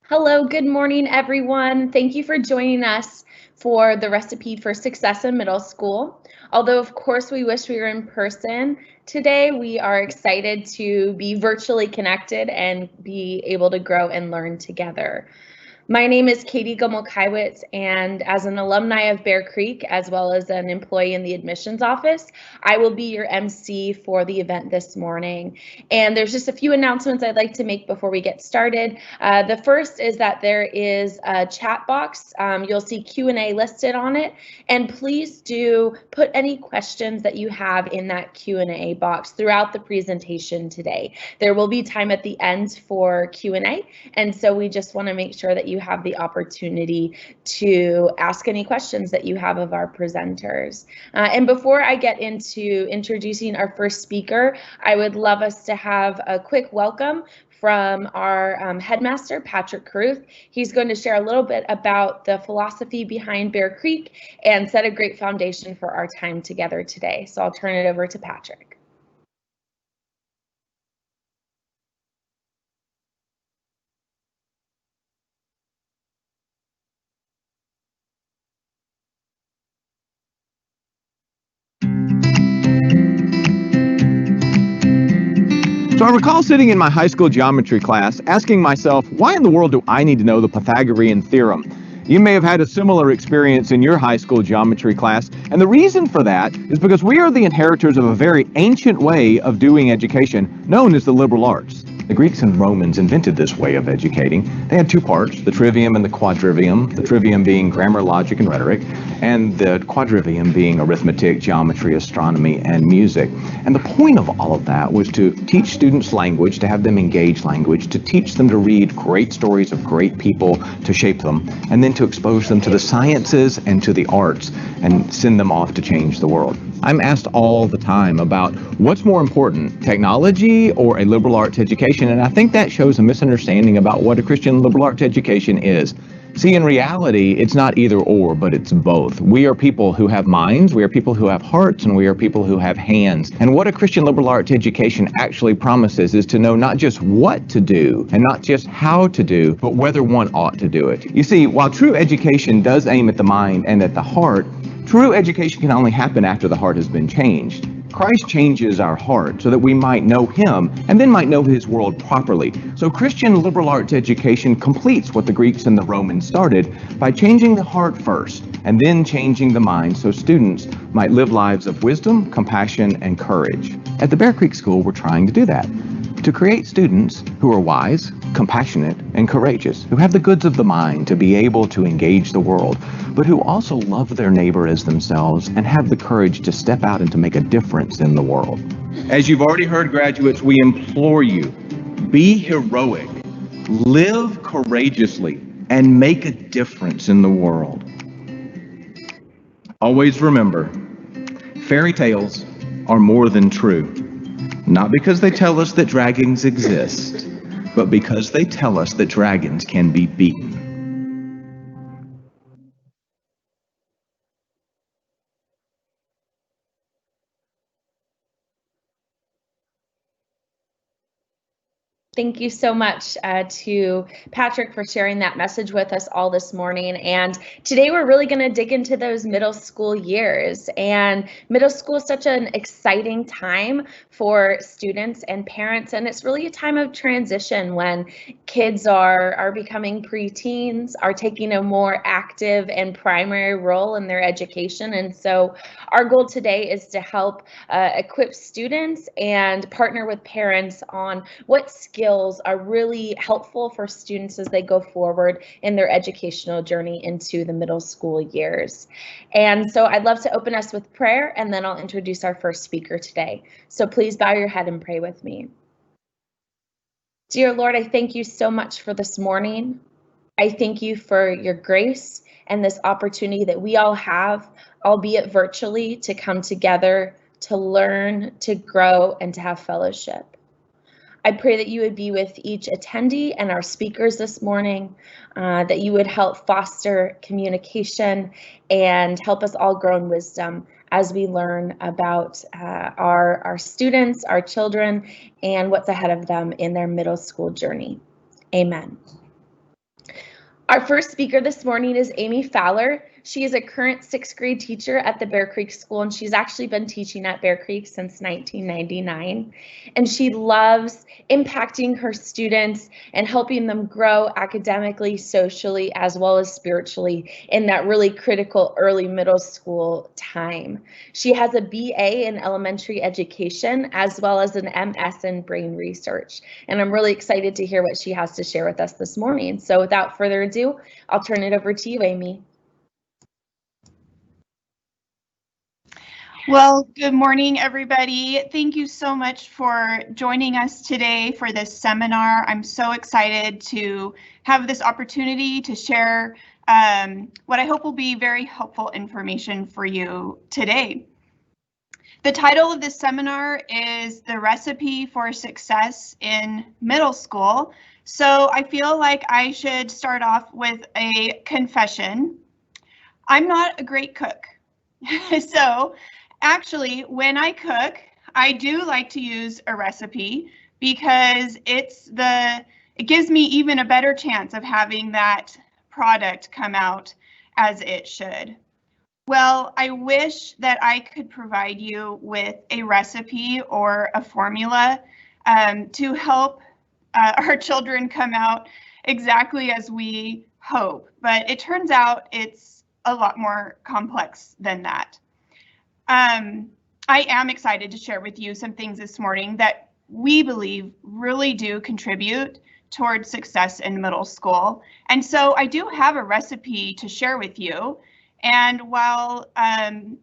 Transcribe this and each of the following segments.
Hello, good morning, everyone. Thank you for joining us for the Recipe for Success in Middle School. Although, of course, we wish we were in person, today we are excited to be virtually connected and be able to grow and learn together. My name is Katie Gomel-Kywitz, and as an alumni of Bear Creek, as well as an employee in the admissions office, I will be your MC for the event this morning. And there's just a few announcements I'd like to make before we get started. The first is that there is a chat box. You'll see Q&A listed on it, and please do put any questions that you have in that Q&A box throughout the presentation today. There will be time at the end for Q&A, and so we just want to make sure that you have the opportunity to ask any questions that you have of our presenters. And before I get into introducing our first speaker, I would love us to have a quick welcome from our headmaster, Patrick Carruth. He's going to share a little bit about the philosophy behind Bear Creek and set a great foundation for our time together today. So I'll turn it over to Patrick. So I recall sitting in my high school geometry class asking myself, why in the world do I need to know the Pythagorean theorem? You may have had a similar experience in your high school geometry class, and the reason for that is because we are the inheritors of a very ancient way of doing education known as the liberal arts. The Greeks and Romans invented this way of educating. They had two parts, the trivium and the quadrivium, the trivium being grammar, logic, and rhetoric, and the quadrivium being arithmetic, geometry, astronomy, and music. And the point of all of that was to teach students language, to have them engage language, to teach them to read great stories of great people, to shape them, and then to expose them to the sciences and to the arts and send them off to change the world. I'm asked all the time about what's more important, technology or a liberal arts education, and I think that shows a misunderstanding about what a Christian liberal arts education is. See, in reality, it's not either or, but it's both. We are people who have minds, we are people who have hearts, and we are people who have hands. And what a Christian liberal arts education actually promises is to know not just what to do and not just how to do, but whether one ought to do it. You see, while true education does aim at the mind and at the heart, true education can only happen after the heart has been changed. Christ changes our heart so that we might know him and then might know his world properly. So Christian liberal arts education completes what the Greeks and the Romans started by changing the heart first and then changing the mind so students might live lives of wisdom, compassion, and courage. At the Bear Creek School, we're trying to do that, to create students who are wise, compassionate, and courageous, who have the goods of the mind to be able to engage the world, but who also love their neighbor as themselves and have the courage to step out and to make a difference in the world. As you've already heard, graduates, we implore you, be heroic, live courageously, and make a difference in the world. Always remember, fairy tales are more than true, not because they tell us that dragons exist, but because they tell us that dragons can be beaten. Thank you so much to Patrick for sharing that message with us all this morning. And today we're really going to dig into those middle school years. And middle school is such an exciting time for students and parents. And it's really a time of transition when kids are becoming preteens, are taking a more active and primary role in their education. And so our goal today is to help equip students and partner with parents on what skills are really helpful for students as they go forward in their educational journey into the middle school years. And so I'd love to open us with prayer, and then I'll introduce our first speaker today. So please bow your head and pray with me. Dear Lord, I thank you so much for this morning. I thank you for your grace and this opportunity that we all have, albeit virtually, to come together, to learn, to grow, and to have fellowship. I pray that you would be with each attendee and our speakers this morning, that you would help foster communication and help us all grow in wisdom as we learn about our students, our children, and what's ahead of them in their middle school journey. Amen. Our first speaker this morning is Amy Fowler. She is a current 6th grade teacher at the Bear Creek School, and she's actually been teaching at Bear Creek since 1999. And she loves impacting her students and helping them grow academically, socially, as well as spiritually in that really critical early middle school time. She has a BA in elementary education as well as an MS in brain research. And I'm really excited to hear what she has to share with us this morning. So without further ado, I'll turn it over to you, Amy. Well, good morning, everybody. Thank you so much for joining us today for this seminar. I'm so excited to have this opportunity to share what I hope will be very helpful information for you today. The title of this seminar is The Recipe for Success in Middle School. So I feel like I should start off with a confession. I'm not a great cook. So actually, when I cook, I do like to use a recipe because it gives me even a better chance of having that product come out as it should. Well, I wish that I could provide you with a recipe or a formula to help our children come out exactly as we hope, but it turns out it's a lot more complex than that. I am excited to share with you some things this morning that we believe really do contribute towards success in middle school. And so I do have a recipe to share with you. And while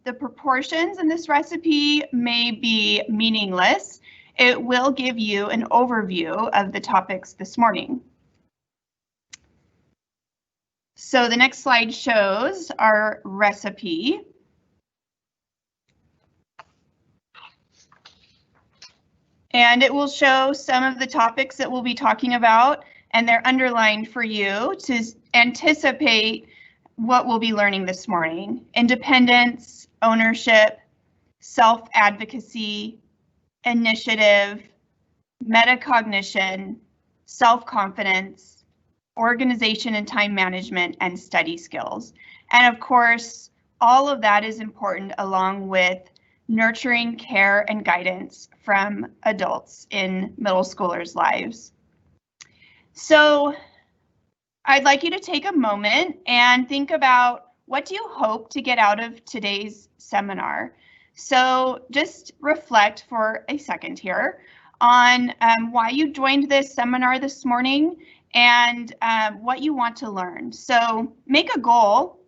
the proportions in this recipe may be meaningless, it will give you an overview of the topics this morning. So the next slide shows our recipe. And it will show some of the topics that we'll be talking about, and they're underlined for you to anticipate what we'll be learning this morning. Independence, ownership, self-advocacy, initiative, metacognition, self-confidence, organization and time management, and study skills. And of course, all of that is important along with nurturing care and guidance from adults in middle schoolers' lives. So I'd like you to take a moment and think about, what do you hope to get out of today's seminar? So just reflect for a second here on why you joined this seminar this morning and what you want to learn. So make a goal.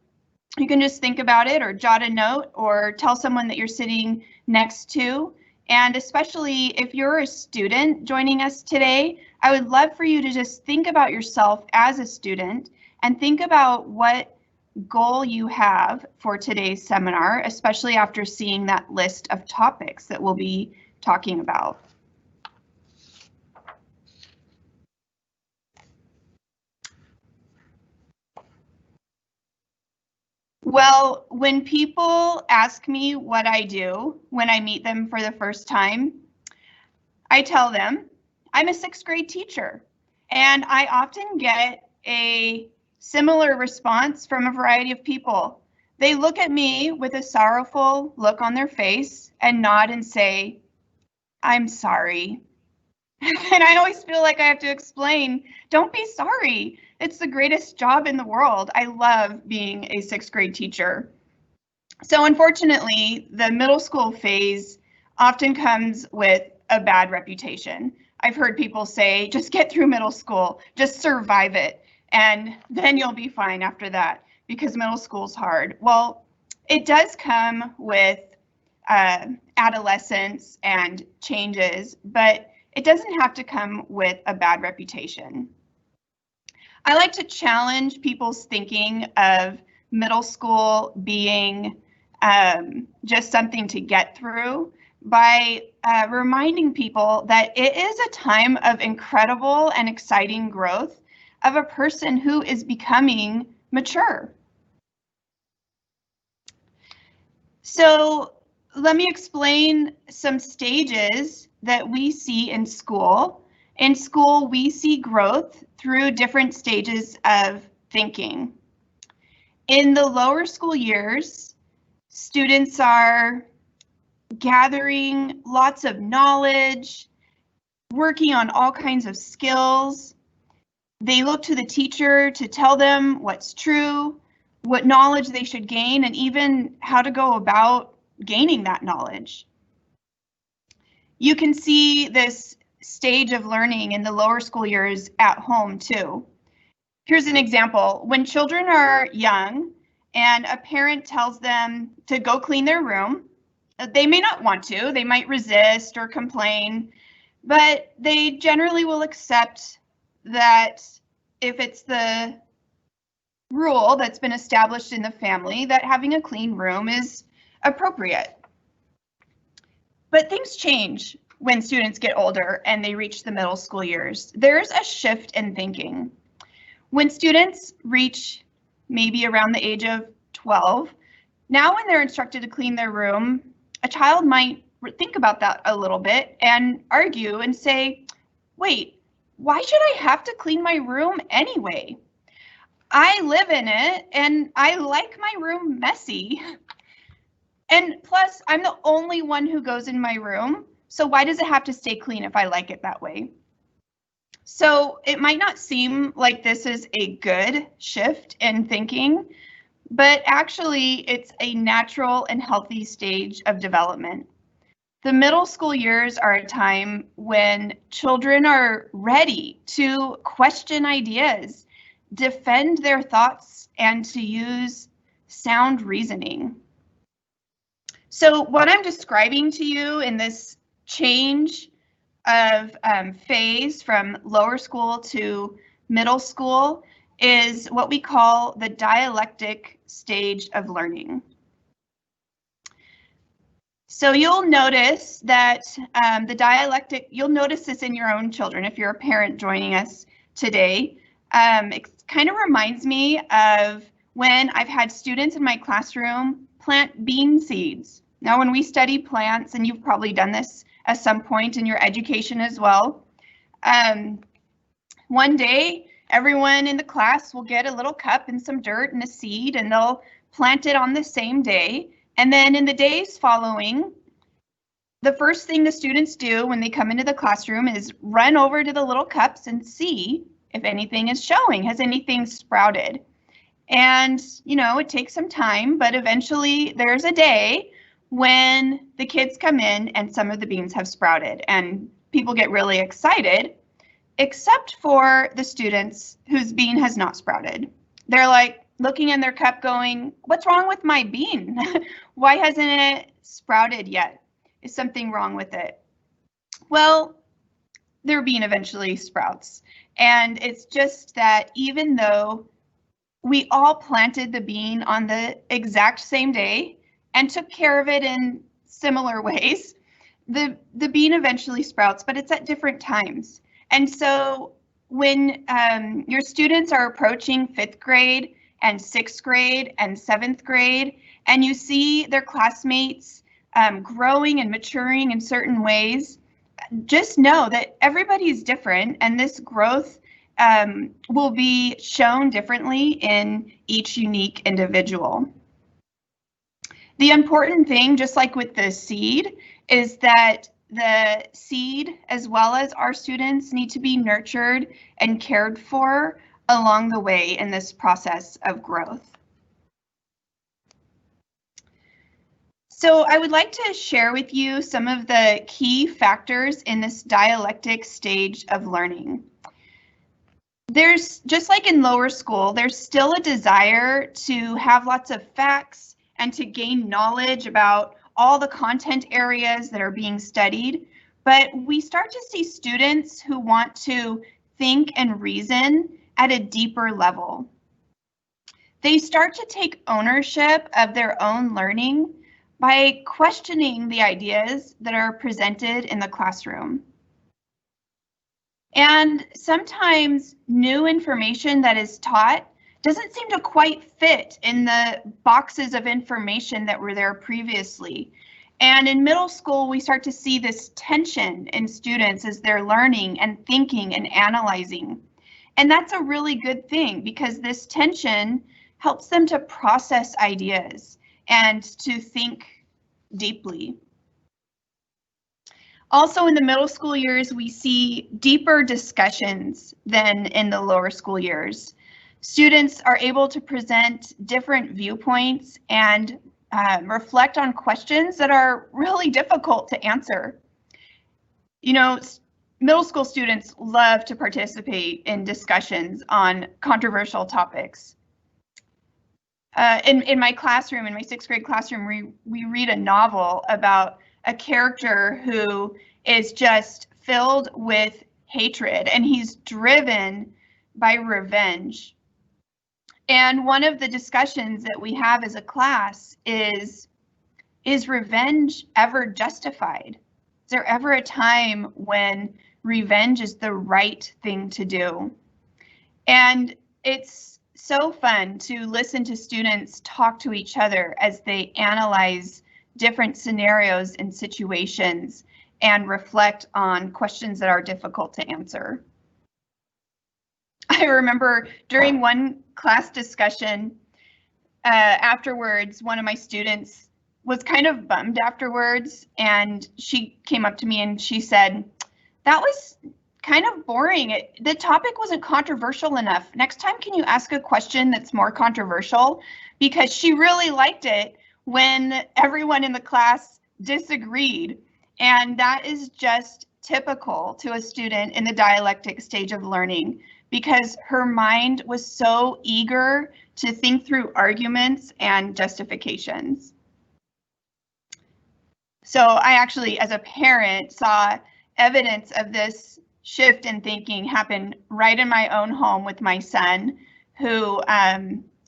You can just think about it or jot a note or tell someone that you're sitting next to. And especially if you're a student joining us today, I would love for you to just think about yourself as a student and think about what goal you have for today's seminar, especially after seeing that list of topics that we'll be talking about. Well, when people ask me what I do when I meet them for the first time, I tell them I'm a 6th grade teacher, and I often get a similar response from a variety of people. They look at me with a sorrowful look on their face and nod and say, "I'm sorry." And I always feel like I have to explain, don't be sorry. It's the greatest job in the world. I love being a 6th grade teacher. So unfortunately, the middle school phase often comes with a bad reputation. I've heard people say, just get through middle school, just survive it, and then you'll be fine after that, because middle school's hard. Well, it does come with adolescence and changes, but it doesn't have to come with a bad reputation. I like to challenge people's thinking of middle school being just something to get through by reminding people that it is a time of incredible and exciting growth of a person who is becoming mature. So let me explain some stages that we see in school. In school, we see growth through different stages of thinking. In the lower school years, students are gathering lots of knowledge, working on all kinds of skills. They look to the teacher to tell them what's true, what knowledge they should gain, and even how to go about gaining that knowledge. You can see this stage of learning in the lower school years at home too. Here's an example. When children are young and a parent tells them to go clean their room, they may not want to, they might resist or complain, but they generally will accept that if it's the rule that's been established in the family that having a clean room is appropriate. But things change when students get older and they reach the middle school years. There's a shift in thinking. When students reach maybe around the age of 12, now when they're instructed to clean their room, a child might think about that a little bit and argue and say, wait, why should I have to clean my room anyway? I live in it and I like my room messy. And plus, I'm the only one who goes in my room, so why does it have to stay clean if I like it that way? So it might not seem like this is a good shift in thinking, but actually it's a natural and healthy stage of development. The middle school years are a time when children are ready to question ideas, defend their thoughts, and to use sound reasoning. So what I'm describing to you in this change of phase from lower school to middle school is what we call the dialectic stage of learning. So you'll notice that you'll notice this in your own children if you're a parent joining us today. It kind of reminds me of when I've had students in my classroom plant bean seeds. Now, when we study plants, and you've probably done this at some point in your education as well, one day everyone in the class will get a little cup and some dirt and a seed, and they'll plant it on the same day. And then in the days following, the first thing the students do when they come into the classroom is run over to the little cups and see if anything is showing. Has anything sprouted? And, you know, it takes some time, but eventually there's a day when the kids come in and some of the beans have sprouted and people get really excited, except for the students whose bean has not sprouted. They're like looking in their cup going, what's wrong with my bean? Why hasn't it sprouted yet? Is something wrong with it? Well, their bean eventually sprouts. And it's just that even though we all planted the bean on the exact same day and took care of it in similar ways, the bean eventually sprouts, but it's at different times. And so when your students are approaching 5th grade and 6th grade and 7th grade, and you see their classmates growing and maturing in certain ways, just know that everybody's different, and this growth will be shown differently in each unique individual. The important thing, just like with the seed, is that the seed, as well as our students, need to be nurtured and cared for along the way in this process of growth. So I would like to share with you some of the key factors in this dialectic stage of learning. There's, just like in lower school, there's still a desire to have lots of facts and to gain knowledge about all the content areas that are being studied, but we start to see students who want to think and reason at a deeper level. They start to take ownership of their own learning by questioning the ideas that are presented in the classroom. And sometimes new information that is taught doesn't seem to quite fit in the boxes of information that were there previously. And in middle school, we start to see this tension in students as they're learning and thinking and analyzing. And that's a really good thing, because this tension helps them to process ideas and to think deeply. Also, in the middle school years, we see deeper discussions than in the lower school years. Students are able to present different viewpoints and reflect on questions that are really difficult to answer. You know, middle school students love to participate in discussions on controversial topics. In my classroom, in my 6th grade classroom, we read a novel about a character who is just filled with hatred, and he's driven by revenge. And one of the discussions that we have as a class is revenge ever justified? Is there ever a time when revenge is the right thing to do? And it's so fun to listen to students talk to each other as they analyze different scenarios and situations and reflect on questions that are difficult to answer. I remember during one class discussion, afterwards, one of my students was kind of bummed afterwards, and she came up to me and she said, "That was kind of boring. The topic wasn't controversial enough. Next time, can you ask a question that's more controversial?" Because she really liked it when everyone in the class disagreed. And that is just typical to a student in the dialectic stage of learning, because her mind was so eager to think through arguments and justifications. So I actually, as a parent, saw evidence of this shift in thinking happen right in my own home with my son, who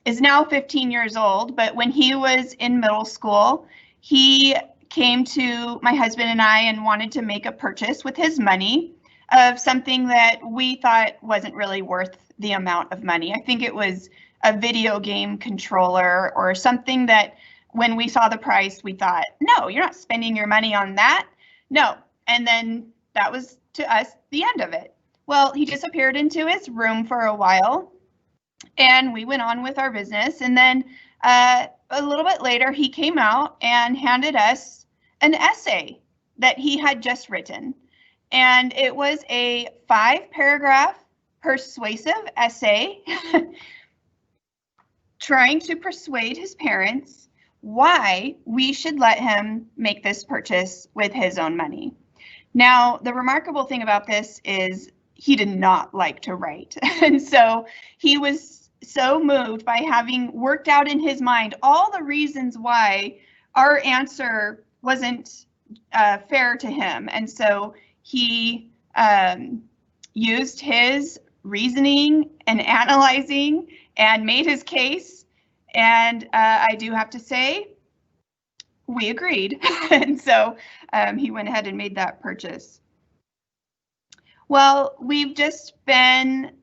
is now 15 years old. But when he was in middle school, he came to my husband and I and wanted to make a purchase with his money of something that we thought wasn't really worth the amount of money. I think it was a video game controller or something that when we saw the price, we thought, no, you're not spending your money on that. No. And then that was, to us, the end of it. Well, he disappeared into his room for a while, and we went on with our business. And then a little bit later, he came out and handed us an essay that he had just written. And it was a 5-paragraph persuasive essay trying to persuade his parents why we should let him make this purchase with his own money. Now, the remarkable thing about this is he did not like to write. And so he was so moved by having worked out in his mind all the reasons why our answer wasn't fair to him. And so he used his reasoning and analyzing and made his case. And I do have to say, we agreed. And so he went ahead and made that purchase. Well, we've just been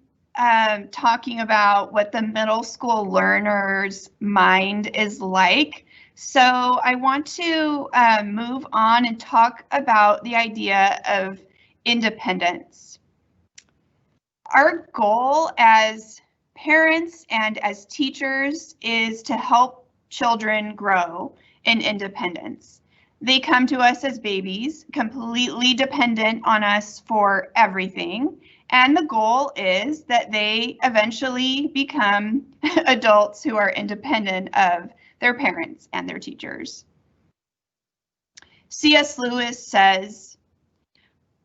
talking about what the middle school learner's mind is like. So I want to move on and talk about the idea of independence. Our goal as parents and as teachers is to help children grow in independence. They come to us as babies, completely dependent on us for everything. And the goal is that they eventually become adults who are independent of their parents and their teachers. C.S. Lewis says,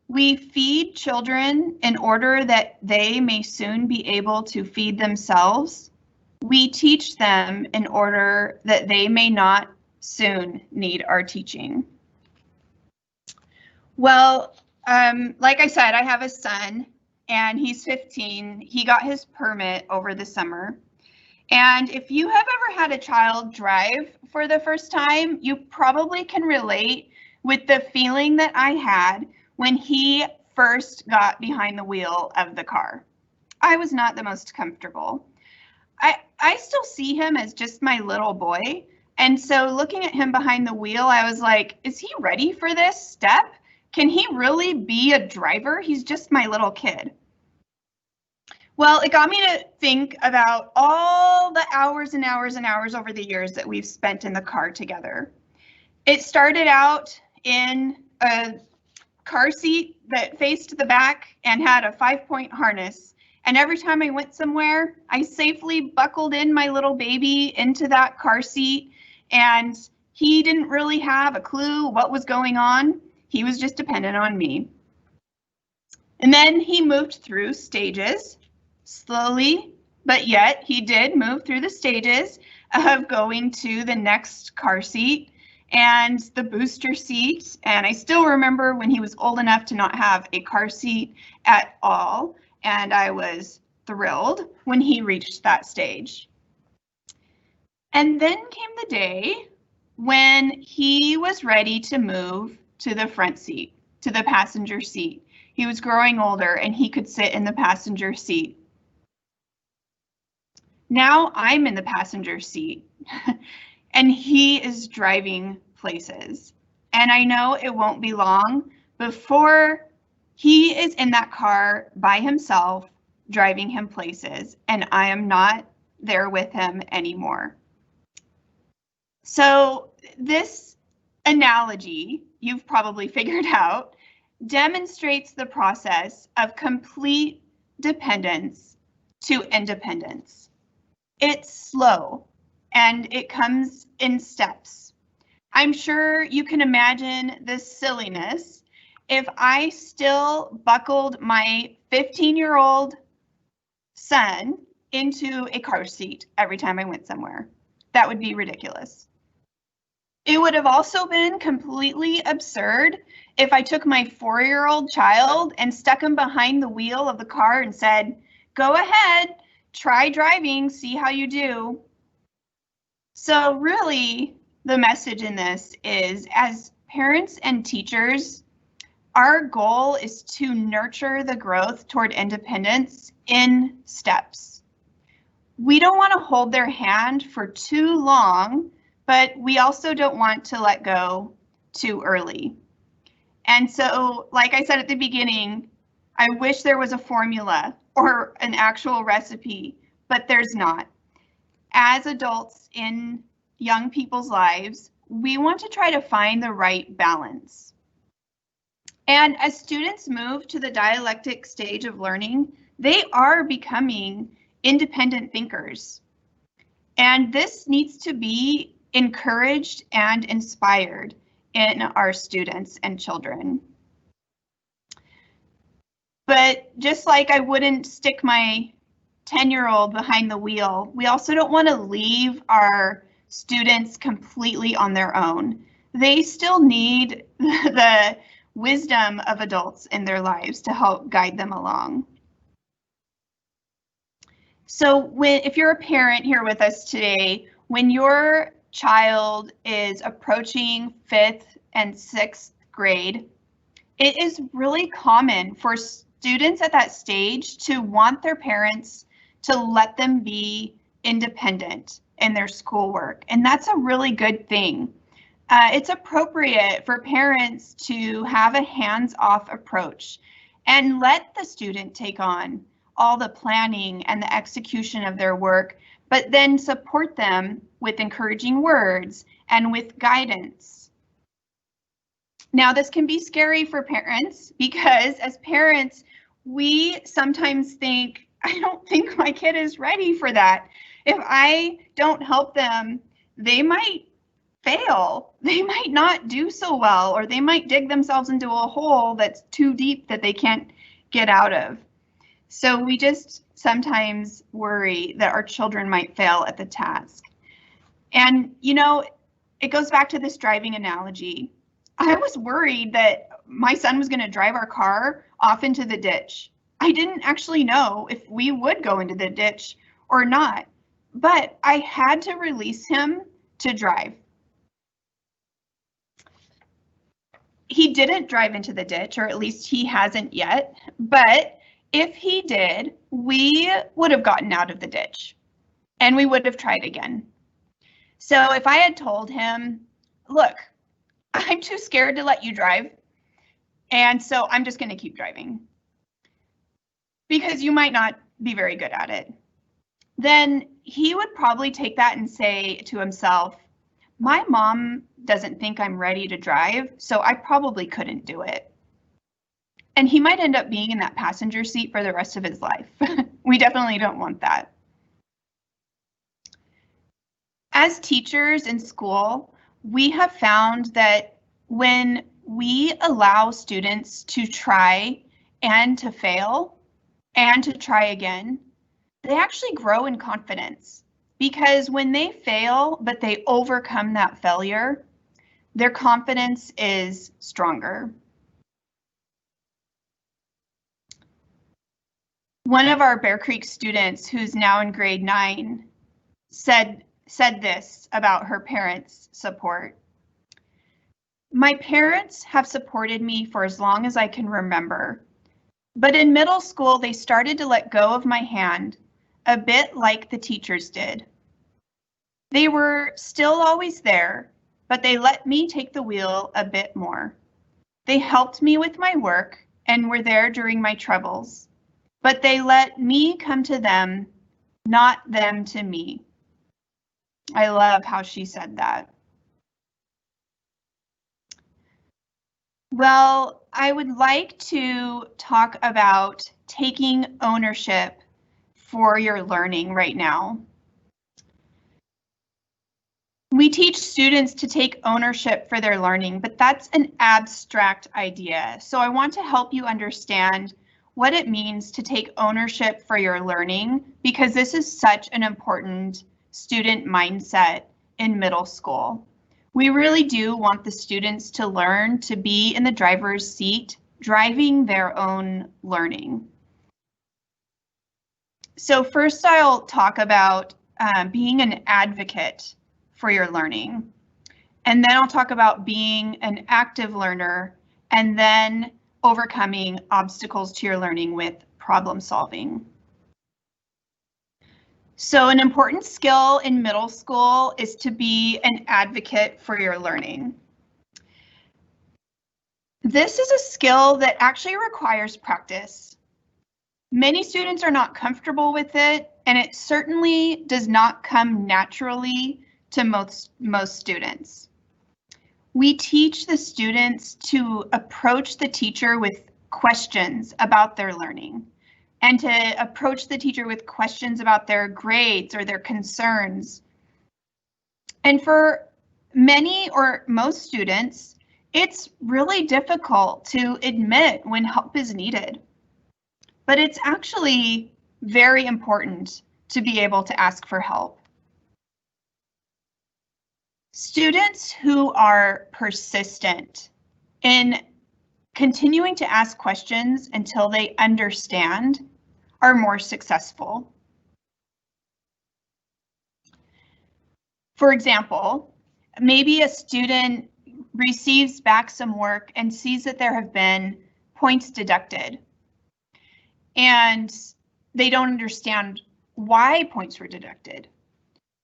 "We feed children in order that they may soon be able to feed themselves. We teach them in order that they may not soon need our teaching." Well, like I said, I have a son and he's 15. He got his permit over the summer. And if you have ever had a child drive for the first time, you probably can relate with the feeling that I had when he first got behind the wheel of the car. I was not the most comfortable. I still see him as just my little boy. And so looking at him behind the wheel, I was like, is he ready for this step? Can he really be a driver? He's just my little kid. Well, it got me to think about all the hours and hours and hours over the years that we've spent in the car together. It started out in a car seat that faced the back and had a 5-point harness. And every time I went somewhere, I safely buckled in my little baby into that car seat, and he didn't really have a clue what was going on. He was just dependent on me. And then he moved through stages, slowly, but yet he did move through the stages of going to the next car seat and the booster seat. And I still remember when he was old enough to not have a car seat at all. And I was thrilled when he reached that stage. And then came the day when he was ready to move to the front seat, to the passenger seat. He was growing older and he could sit in the passenger seat. Now I'm in the passenger seat and he is driving places. And I know it won't be long before he is in that car by himself, driving him places, and I am not there with him anymore. So this analogy, you've probably figured out, demonstrates the process of complete dependence to independence. It's slow and it comes in steps. I'm sure you can imagine the silliness if I still buckled my 15-year-old son into a car seat every time I went somewhere. That would be ridiculous. It would have also been completely absurd if I took my 4-year-old child and stuck him behind the wheel of the car and said, "Go ahead, try driving, see how you do." So really, the message in this is, as parents and teachers, our goal is to nurture the growth toward independence in steps. We don't want to hold their hand for too long, but we also don't want to let go too early. And so, like I said at the beginning, I wish there was a formula or an actual recipe, but there's not. As adults in young people's lives, we want to try to find the right balance. And as students move to the dialectic stage of learning, they are becoming independent thinkers. And this needs to be encouraged and inspired in our students and children. But just like I wouldn't stick my 10-year-old behind the wheel, we also don't want to leave our students completely on their own. They still need the wisdom of adults in their lives to help guide them along. So if you're a parent here with us today, when your child is approaching 5th and 6th grade, it is really common for students at that stage to want their parents to let them be independent in their schoolwork, and that's a really good thing. It's appropriate for parents to have a hands-off approach and let the student take on all the planning and the execution of their work, but then support them with encouraging words and with guidance. Now, this can be scary for parents because as parents, we sometimes think, I don't think my kid is ready for that. If I don't help them, they might fail. They might not do so well, or they might dig themselves into a hole that's too deep that they can't get out of. So we just sometimes worry that our children might fail at the task. And, you know, it goes back to this driving analogy. I was worried that my son was going to drive our car off into the ditch. I didn't actually know if we would go into the ditch or not, but I had to release him to drive. He didn't drive into the ditch, or at least he hasn't yet, but if he did, we would have gotten out of the ditch and we would have tried again. So if I had told him, look, I'm too scared to let you drive, and so I'm just going to keep driving, because you might not be very good at it, then he would probably take that and say to himself, my mom doesn't think I'm ready to drive, so I probably couldn't do it. And he might end up being in that passenger seat for the rest of his life. We definitely don't want that. As teachers in school, we have found that when we allow students to try and to fail and to try again, they actually grow in confidence, because when they fail, but they overcome that failure, their confidence is stronger. One of our Bear Creek students, who's now in grade 9, said this about her parents' support. My parents have supported me for as long as I can remember, but in middle school, they started to let go of my hand, a bit like the teachers did. They were still always there, but they let me take the wheel a bit more. They helped me with my work and were there during my troubles, but they let me come to them, not them to me. I love how she said that. Well, I would like to talk about taking ownership for your learning right now. We teach students to take ownership for their learning, but that's an abstract idea. So I want to help you understand what it means to take ownership for your learning, because this is such an important student mindset in middle school. We really do want the students to learn to be in the driver's seat, driving their own learning. So first I'll talk about being an advocate for your learning. And then I'll talk about being an active learner, and then overcoming obstacles to your learning with problem solving. So an important skill in middle school is to be an advocate for your learning. This is a skill that actually requires practice. Many students are not comfortable with it, and it certainly does not come naturally to most students. We teach the students to approach the teacher with questions about their learning, and to approach the teacher with questions about their grades or their concerns. And for many or most students, it's really difficult to admit when help is needed. But it's actually very important to be able to ask for help. Students who are persistent in continuing to ask questions until they understand are more successful. For example, maybe a student receives back some work and sees that there have been points deducted, and they don't understand why points were deducted.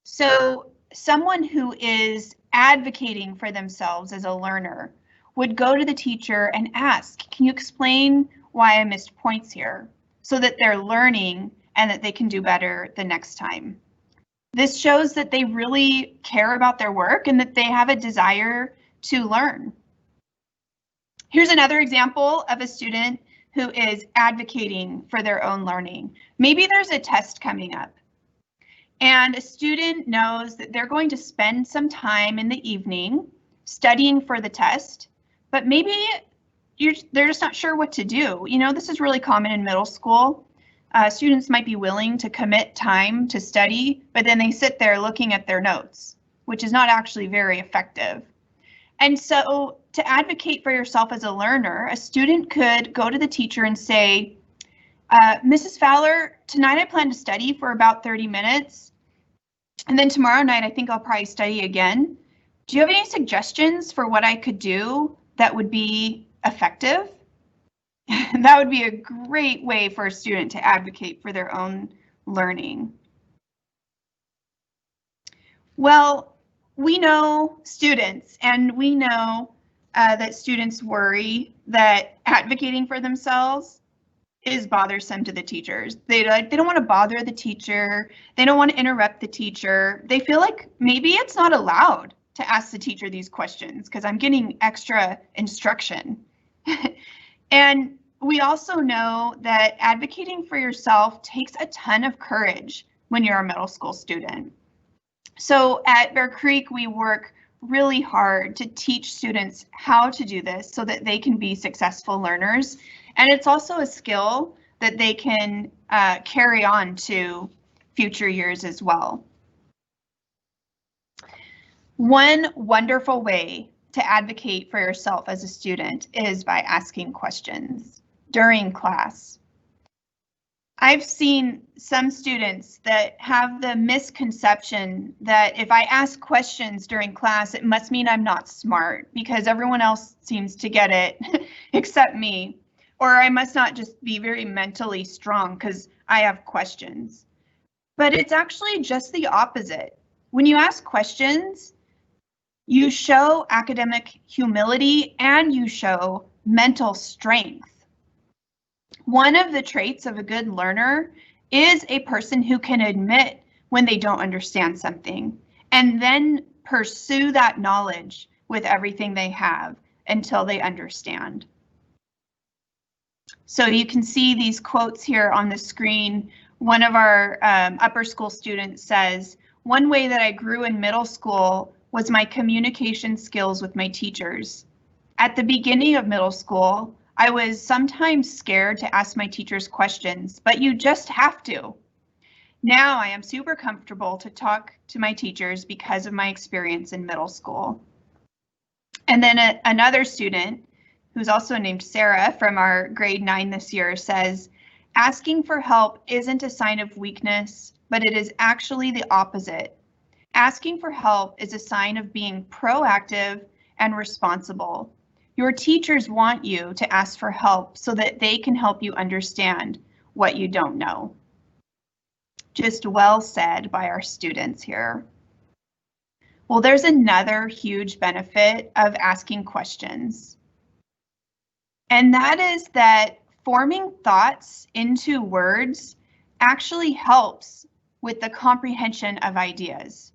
So someone who is advocating for themselves as a learner would go to the teacher and ask, can you explain why I missed points here, so that they're learning and that they can do better the next time. This shows that they really care about their work and that they have a desire to learn. Here's another example of a student who is advocating for their own learning. Maybe there's a test coming up, and a student knows that they're going to spend some time in the evening studying for the test, but maybe they're just not sure what to do. You know, this is really common in middle school. Students might be willing to commit time to study, but then they sit there looking at their notes, which is not actually very effective. And so to advocate for yourself as a learner, a student could go to the teacher and say, Mrs. Fowler, tonight I plan to study for about 30 minutes. And then tomorrow night, I think I'll probably study again. Do you have any suggestions for what I could do that would be effective? That would be a great way for a student to advocate for their own learning. Well, we know students, and we know that students worry that advocating for themselves is bothersome to the teachers. They don't want to bother the teacher. They don't want to interrupt the teacher. They feel like maybe it's not allowed to ask the teacher these questions because I'm getting extra instruction. And we also know that advocating for yourself takes a ton of courage when you're a middle school student. So at Bear Creek, we work really hard to teach students how to do this so that they can be successful learners. And it's also a skill that they can carry on to future years as well. One wonderful way to advocate for yourself as a student is by asking questions during class. I've seen some students that have the misconception that if I ask questions during class, it must mean I'm not smart because everyone else seems to get it except me. Or I must not just be very mentally strong because I have questions. But it's actually just the opposite. When you ask questions, you show academic humility and you show mental strength. One of the traits of a good learner is a person who can admit when they don't understand something and then pursue that knowledge with everything they have until they understand. So you can see these quotes here on the screen. One of our upper school students says, "One way that I grew in middle school was my communication skills with my teachers. At the beginning of middle school, I was sometimes scared to ask my teachers questions, but you just have to. Now I am super comfortable to talk to my teachers because of my experience in middle school." And then another student, who's also named Sarah from our grade 9 this year, says, "Asking for help isn't a sign of weakness, but it is actually the opposite. Asking for help is a sign of being proactive and responsible. Your teachers want you to ask for help so that they can help you understand what you don't know." Just well said by our students here. Well, there's another huge benefit of asking questions. And that is that forming thoughts into words actually helps with the comprehension of ideas.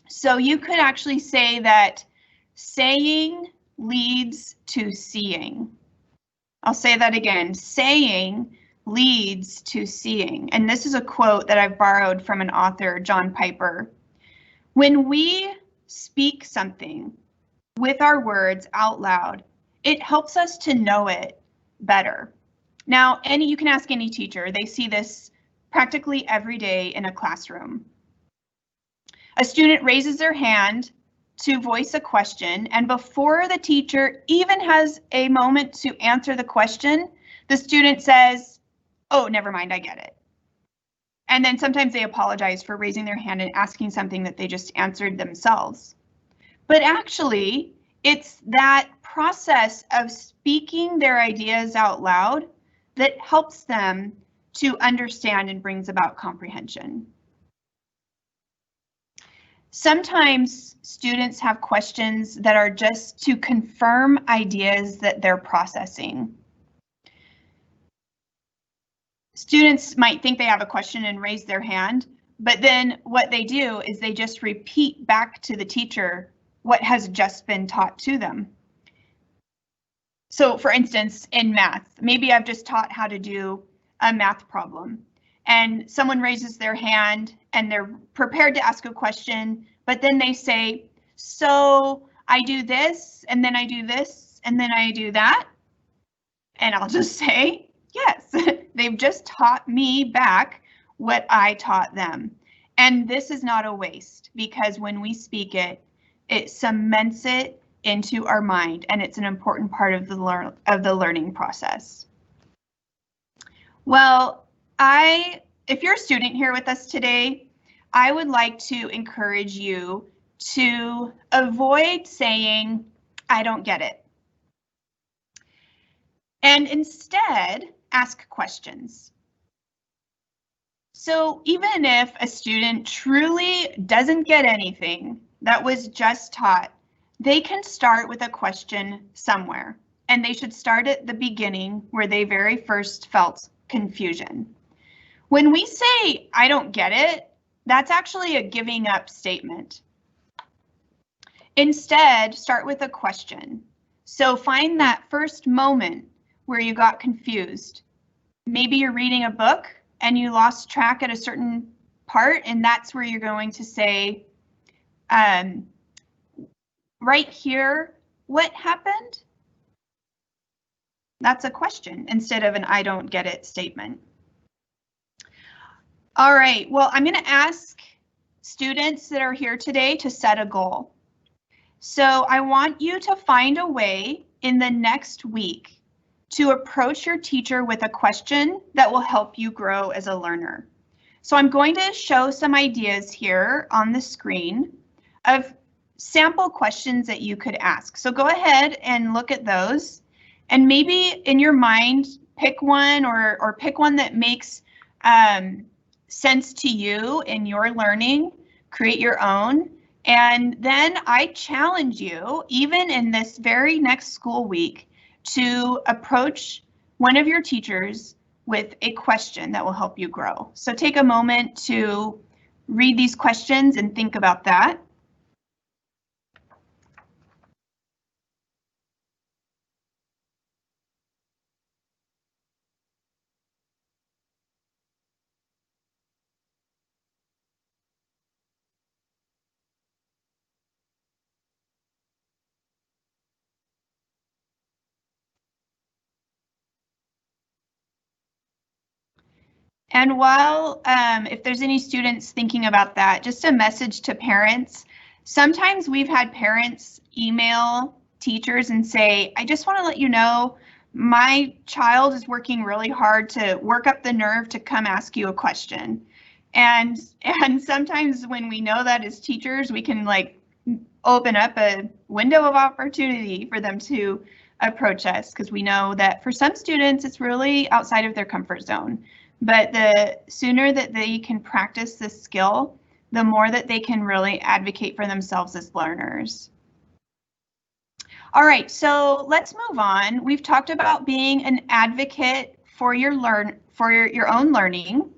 So you could actually say that saying leads to seeing. I'll say that again. Saying leads to seeing. And this is a quote that I've borrowed from an author, John Piper. When we speak something with our words out loud, it helps us to know it better. Now, you can ask any teacher. They see this practically every day in a classroom. A student raises their hand to voice a question, and before the teacher even has a moment to answer the question, the student says, "Oh, never mind, I get it." And then sometimes they apologize for raising their hand and asking something that they just answered themselves. But actually, it's that process of speaking their ideas out loud that helps them to understand and brings about comprehension. Sometimes students have questions that are just to confirm ideas that they're processing. Students might think they have a question and raise their hand, but then what they do is they just repeat back to the teacher what has just been taught to them. So for instance, in math, maybe I've just taught how to do a math problem and someone raises their hand and they're prepared to ask a question, but then they say, "So I do this, and then I do this, and then I do that." And I'll just say, yes, they've just taught me back what I taught them. And this is not a waste, because when we speak it, it cements it into our mind, and it's an important part of the learning process. Well, if you're a student here with us today, I would like to encourage you to avoid saying, "I don't get it," and instead ask questions. So even if a student truly doesn't get anything that was just taught, they can start with a question somewhere. and they should start at the beginning where they very first felt confusion. When we say, I don't get it, that's actually a giving up statement. Instead, start with a question. So find that first moment where you got confused. Maybe you're reading a book and you lost track at a certain part, and that's where you're going to say, right here, what happened? That's a question instead of an I don't get it statement. All right, well, I'm going to ask students that are here today to set a goal. So I want you to find a way in the next week to approach your teacher with a question that will help you grow as a learner. So I'm going to show some ideas here on the screen of sample questions that you could ask. So go ahead and look at those, and maybe in your mind, pick one or pick one that makes sense to you in your learning, create your own. And then I challenge you, even in this very next school week, to approach one of your teachers with a question that will help you grow. So take a moment to read these questions and think about that. And while, if there's any students thinking about that, just a message to parents. Sometimes we've had parents email teachers and say, I just want to let you know, my child is working really hard to work up the nerve to come ask you a question. And sometimes when we know that as teachers, we can like open up a window of opportunity for them to approach us, because we know that for some students, it's really outside of their comfort zone. But the sooner that they can practice this skill, the more that they can really advocate for themselves as learners. All right, so let's move on. We've talked about being an advocate for your own learning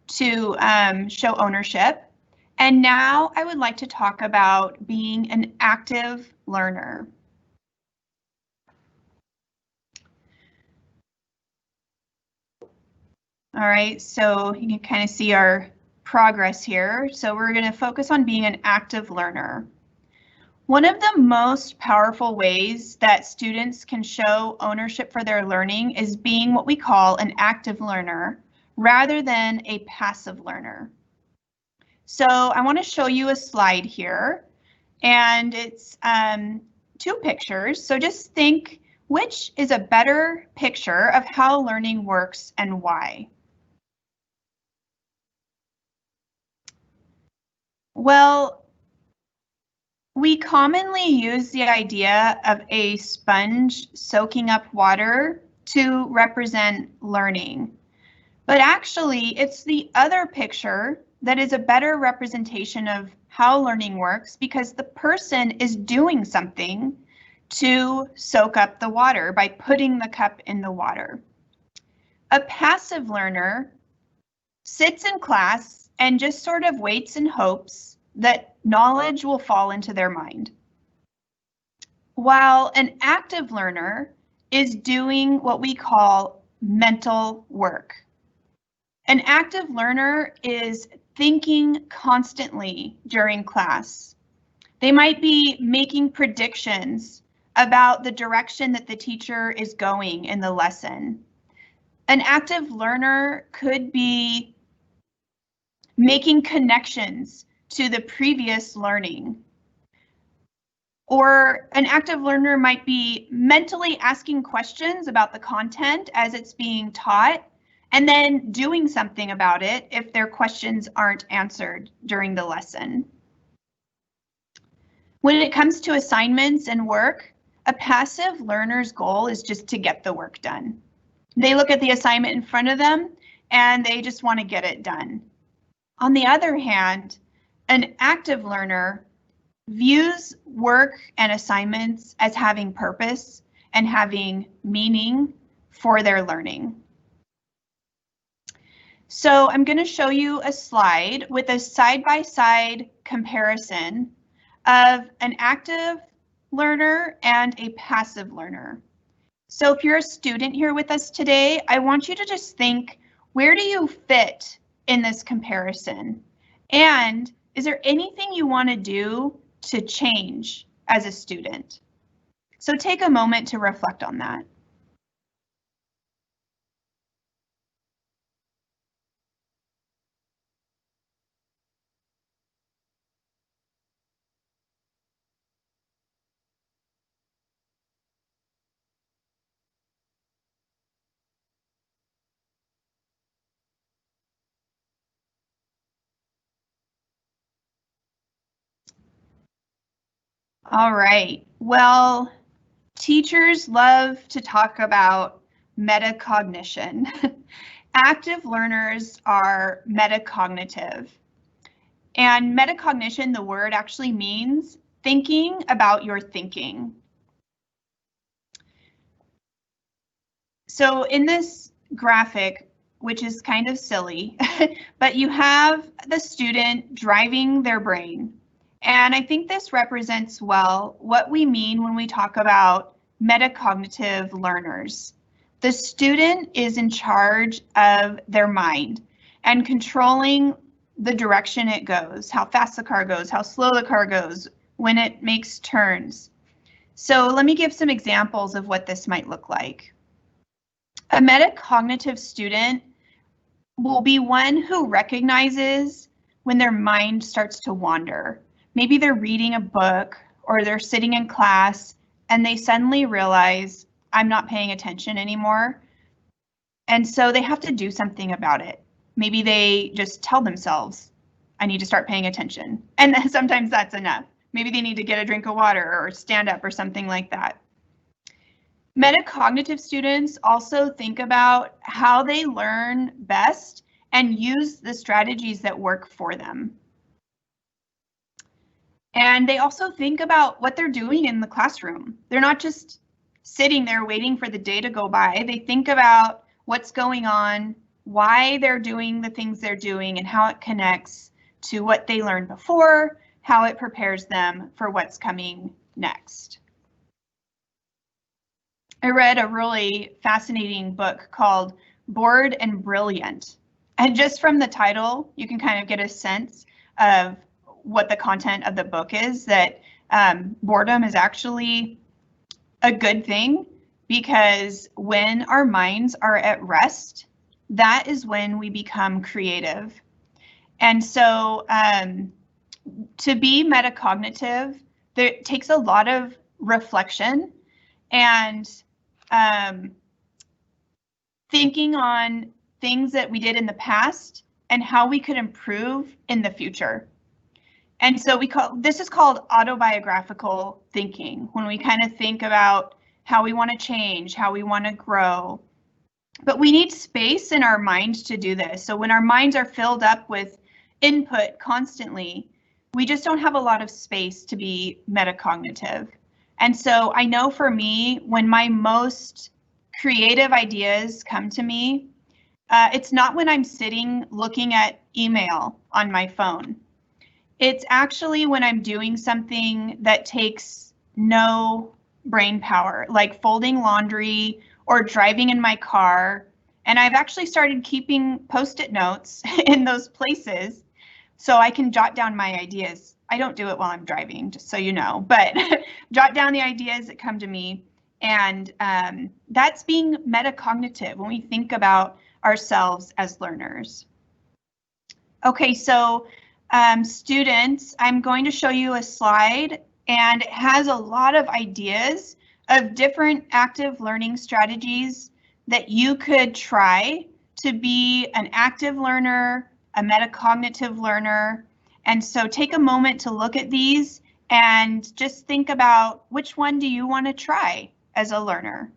to show ownership. And now I would like to talk about being an active learner. All right, so you can kind of see our progress here. So we're going to focus on being an active learner. One of the most powerful ways that students can show ownership for their learning is being what we call an active learner rather than a passive learner. So I want to show you a slide here, and it's 2 pictures. So just think, which is a better picture of how learning works and why? Well, we commonly use the idea of a sponge soaking up water to represent learning. But actually, it's the other picture that is a better representation of how learning works, because the person is doing something to soak up the water by putting the cup in the water. A passive learner sits in class and just sort of waits and hopes that knowledge will fall into their mind, while an active learner is doing what we call mental work. An active learner is thinking constantly during class. They might be making predictions about the direction that the teacher is going in the lesson. An active learner could be making connections to the previous learning. Or an active learner might be mentally asking questions about the content as it's being taught, and then doing something about it if their questions aren't answered during the lesson. When it comes to assignments and work, a passive learner's goal is just to get the work done. They look at the assignment in front of them and they just want to get it done. On the other hand, an active learner views work and assignments as having purpose, and having meaning for their learning. So I'm going to show you a slide with a side-by-side comparison of an active learner and a passive learner. So if you're a student here with us today, I want you to just think, where do you fit in this comparison? And is there anything you want to do to change as a student? So take a moment to reflect on that. All right, well, teachers love to talk about metacognition. Active learners are metacognitive. And metacognition, the word actually means thinking about your thinking. So in this graphic, which is kind of silly, but you have the student driving their brain. And I think this represents well what we mean when we talk about metacognitive learners. The student is in charge of their mind and controlling the direction it goes, how fast the car goes, how slow the car goes, when it makes turns. So let me give some examples of what this might look like. A metacognitive student will be one who recognizes when their mind starts to wander. Maybe they're reading a book or they're sitting in class and they suddenly realize, I'm not paying attention anymore. And so they have to do something about it. Maybe they just tell themselves, I need to start paying attention. And then sometimes that's enough. Maybe they need to get a drink of water or stand up or something like that. Metacognitive students also think about how they learn best and use the strategies that work for them. And they also think about what they're doing in the classroom. They're not just sitting there waiting for the day to go by. They think about what's going on, why they're doing the things they're doing, and how it connects to what they learned before, how it prepares them for what's coming next. I read a really fascinating book called Bored and Brilliant. And just from the title, you can kind of get a sense of what the content of the book is, that boredom is actually a good thing, because when our minds are at rest, that is when we become creative. And so to be metacognitive, it takes a lot of reflection and thinking on things that we did in the past and how we could improve in the future. And so this is called autobiographical thinking, when we kind of think about how we want to change, how we want to grow. But we need space in our mind to do this. So when our minds are filled up with input constantly, we just don't have a lot of space to be metacognitive. And so I know for me, when my most creative ideas come to me, it's not when I'm sitting looking at email on my phone. It's actually when I'm doing something that takes no brain power, like folding laundry or driving in my car. And I've actually started keeping Post-it notes in those places so I can jot down my ideas. I don't do it while I'm driving, just so you know, but jot down the ideas that come to me. And that's being metacognitive when we think about ourselves as learners. Okay, so students, I'm going to show you a slide, and it has a lot of ideas of different active learning strategies that you could try to be an active learner, a metacognitive learner. And so take a moment to look at these and just think about, which one do you want to try as a learner?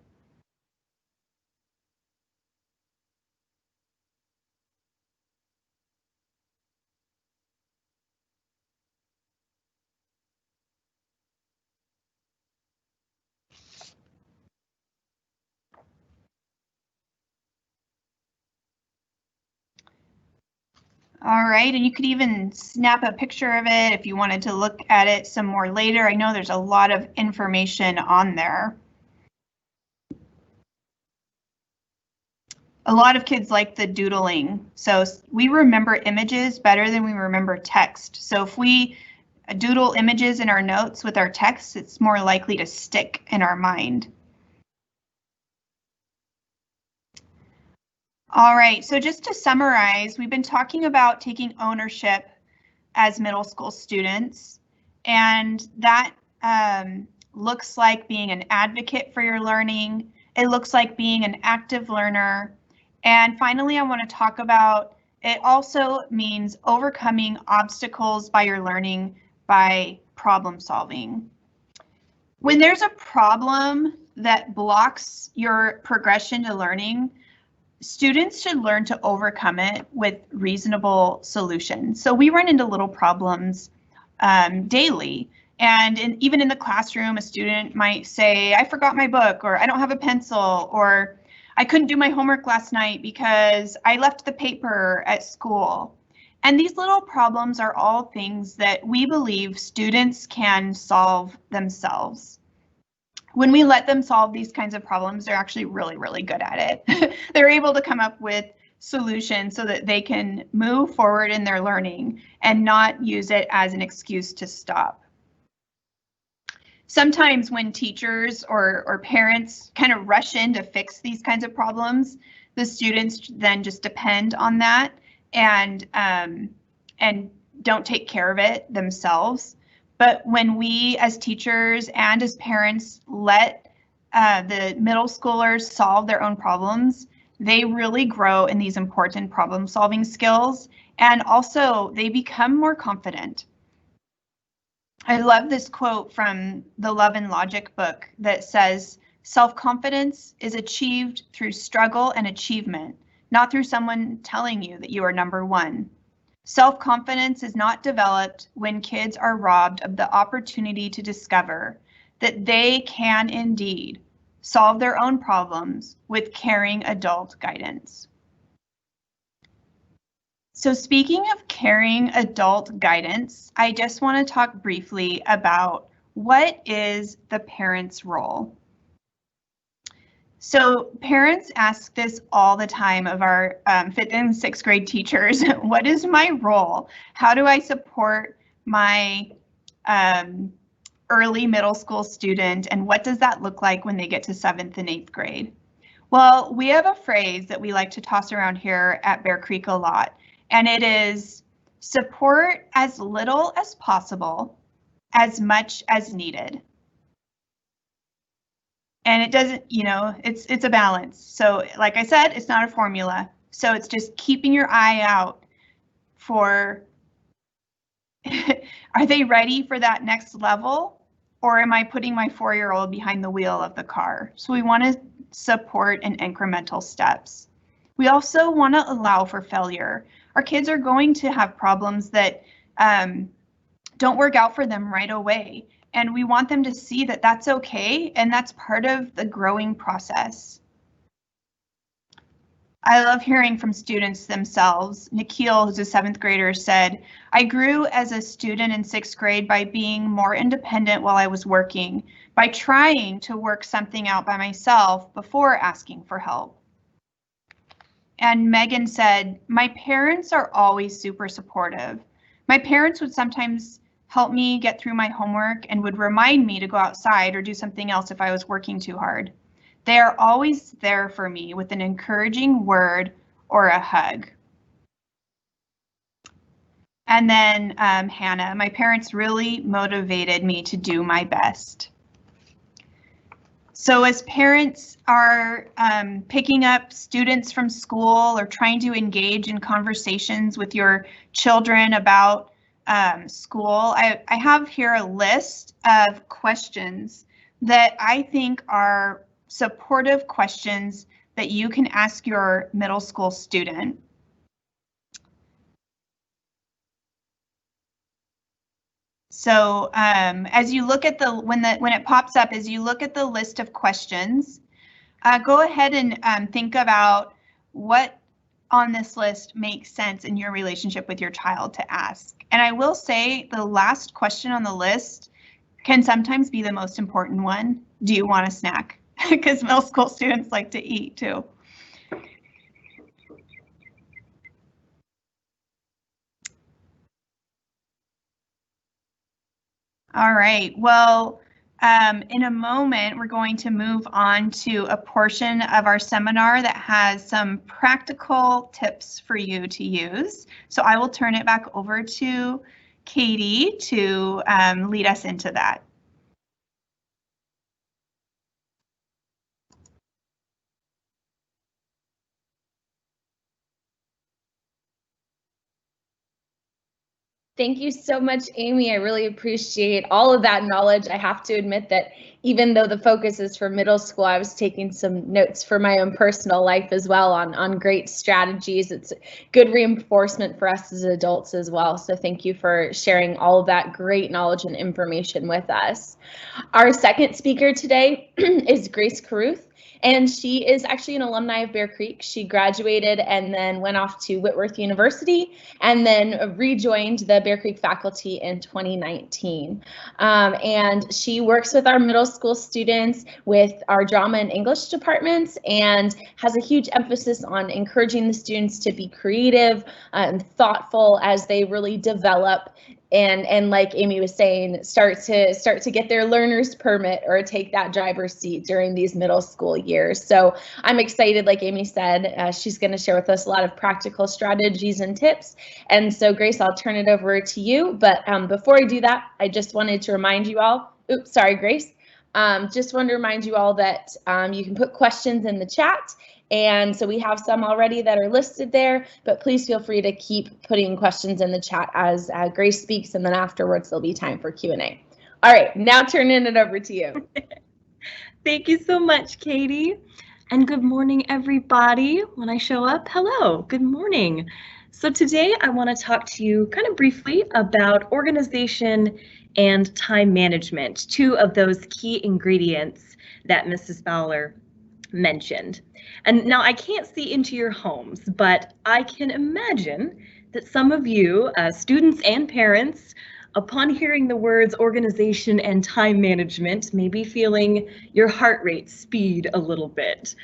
All right, and you could even snap a picture of it if you wanted to look at it some more later. I know there's a lot of information on there. A lot of kids like the doodling. So we remember images better than we remember text. So if we doodle images in our notes with our text, it's more likely to stick in our mind. All right, so just to summarize, we've been talking about taking ownership as middle school students, and that looks like being an advocate for your learning. It looks like being an active learner. And finally, I want to talk about, it also means overcoming obstacles by your learning by problem solving. When there's a problem that blocks your progression to learning, students should learn to overcome it with reasonable solutions. So we run into little problems daily. And even in the classroom, a student might say, I forgot my book, or I don't have a pencil, or I couldn't do my homework last night because I left the paper at school. And these little problems are all things that we believe students can solve themselves. When we let them solve these kinds of problems, they're actually really, really good at it. They're able to come up with solutions so that they can move forward in their learning and not use it as an excuse to stop. Sometimes when teachers or parents kind of rush in to fix these kinds of problems, the students then just depend on that and don't take care of it themselves. But when we as teachers and as parents let the middle schoolers solve their own problems, they really grow in these important problem solving skills, and also they become more confident. I love this quote from the Love and Logic book that says, self-confidence is achieved through struggle and achievement, not through someone telling you that you are number one. Self-confidence is not developed when kids are robbed of the opportunity to discover that they can indeed solve their own problems with caring adult guidance. So speaking of caring adult guidance, I just want to talk briefly about what is the parent's role. So parents ask this all the time of our 5th and 6th grade teachers. What is my role? How do I support my early middle school student? And what does that look like when they get to 7th and 8th grade? Well, we have a phrase that we like to toss around here at Bear Creek a lot, and it is support as little as possible, as much as needed. And it doesn't, you know, it's a balance. So like I said, it's not a formula. So it's just keeping your eye out for, are they ready for that next level? Or am I putting my 4-year-old behind the wheel of the car? So we want to support in incremental steps. We also want to allow for failure. Our kids are going to have problems that don't work out for them right away. And we want them to see that that's okay, and that's part of the growing process. I love hearing from students themselves. Nikhil, who's a 7th grader, said, I grew as a student in 6th grade by being more independent while I was working, by trying to work something out by myself before asking for help. And Megan said, my parents are always super supportive. My parents would sometimes help me get through my homework and would remind me to go outside or do something else if I was working too hard. They are always there for me with an encouraging word or a hug. And then Hannah, my parents really motivated me to do my best. So as parents are picking up students from school or trying to engage in conversations with your children about school, I have here a list of questions that I think are supportive questions that you can ask your middle school student. So as you look at when it pops up, as you look at the list of questions, go ahead and think about what on this list makes sense in your relationship with your child to ask. And I will say the last question on the list can sometimes be the most important one. Do you want a snack? Because middle school students like to eat too. All right, well, in a moment, we're going to move on to a portion of our seminar that has some practical tips for you to use. So I will turn it back over to Katie to lead us into that. Thank you so much, Amy. I really appreciate all of that knowledge. I have to admit that even though the focus is for middle school, I was taking some notes for my own personal life as well on great strategies. It's good reinforcement for us as adults as well. So thank you for sharing all of that great knowledge and information with us. Our second speaker today is Grace Carruth. And she is actually an alumni of Bear Creek. She graduated and then went off to Whitworth University and then rejoined the Bear Creek faculty in 2019. And she works with our middle school students with our drama and English departments and has a huge emphasis on encouraging the students to be creative and thoughtful as they really develop and like Amy was saying, start to get their learner's permit or take that driver's seat during these middle school years. So I'm excited, like Amy said, she's going to share with us a lot of practical strategies and tips. And so Grace, I'll turn it over to you. But before I do that, I just wanted to remind you all, oops, sorry, Grace. Just wanted to remind you all that you can put questions in the chat. And so we have some already that are listed there, but please feel free to keep putting questions in the chat as Grace speaks, and then afterwards there'll be time for Q&A. All right, now turning it over to you. Thank you so much, Katie. And good morning, everybody. When I show up, hello, good morning. So today I want to talk to you kind of briefly about organization and time management, two of those key ingredients that Mrs. Fowler mentioned. And now I can't see into your homes, but I can imagine that some of you, students and parents, upon hearing the words organization and time management, may be feeling your heart rate speed a little bit.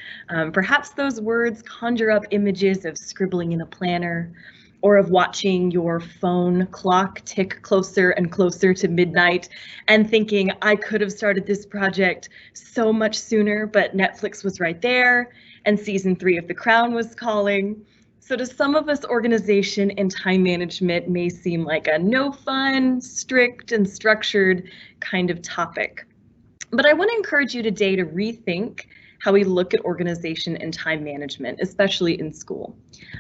Perhaps those words conjure up images of scribbling in a planner, or of watching your phone clock tick closer and closer to midnight and thinking, I could have started this project so much sooner, but Netflix was right there and season 3 of The Crown was calling. So to some of us, organization and time management may seem like a no fun, strict and structured kind of topic. But I want to encourage you today to rethink how we look at organization and time management, especially in school.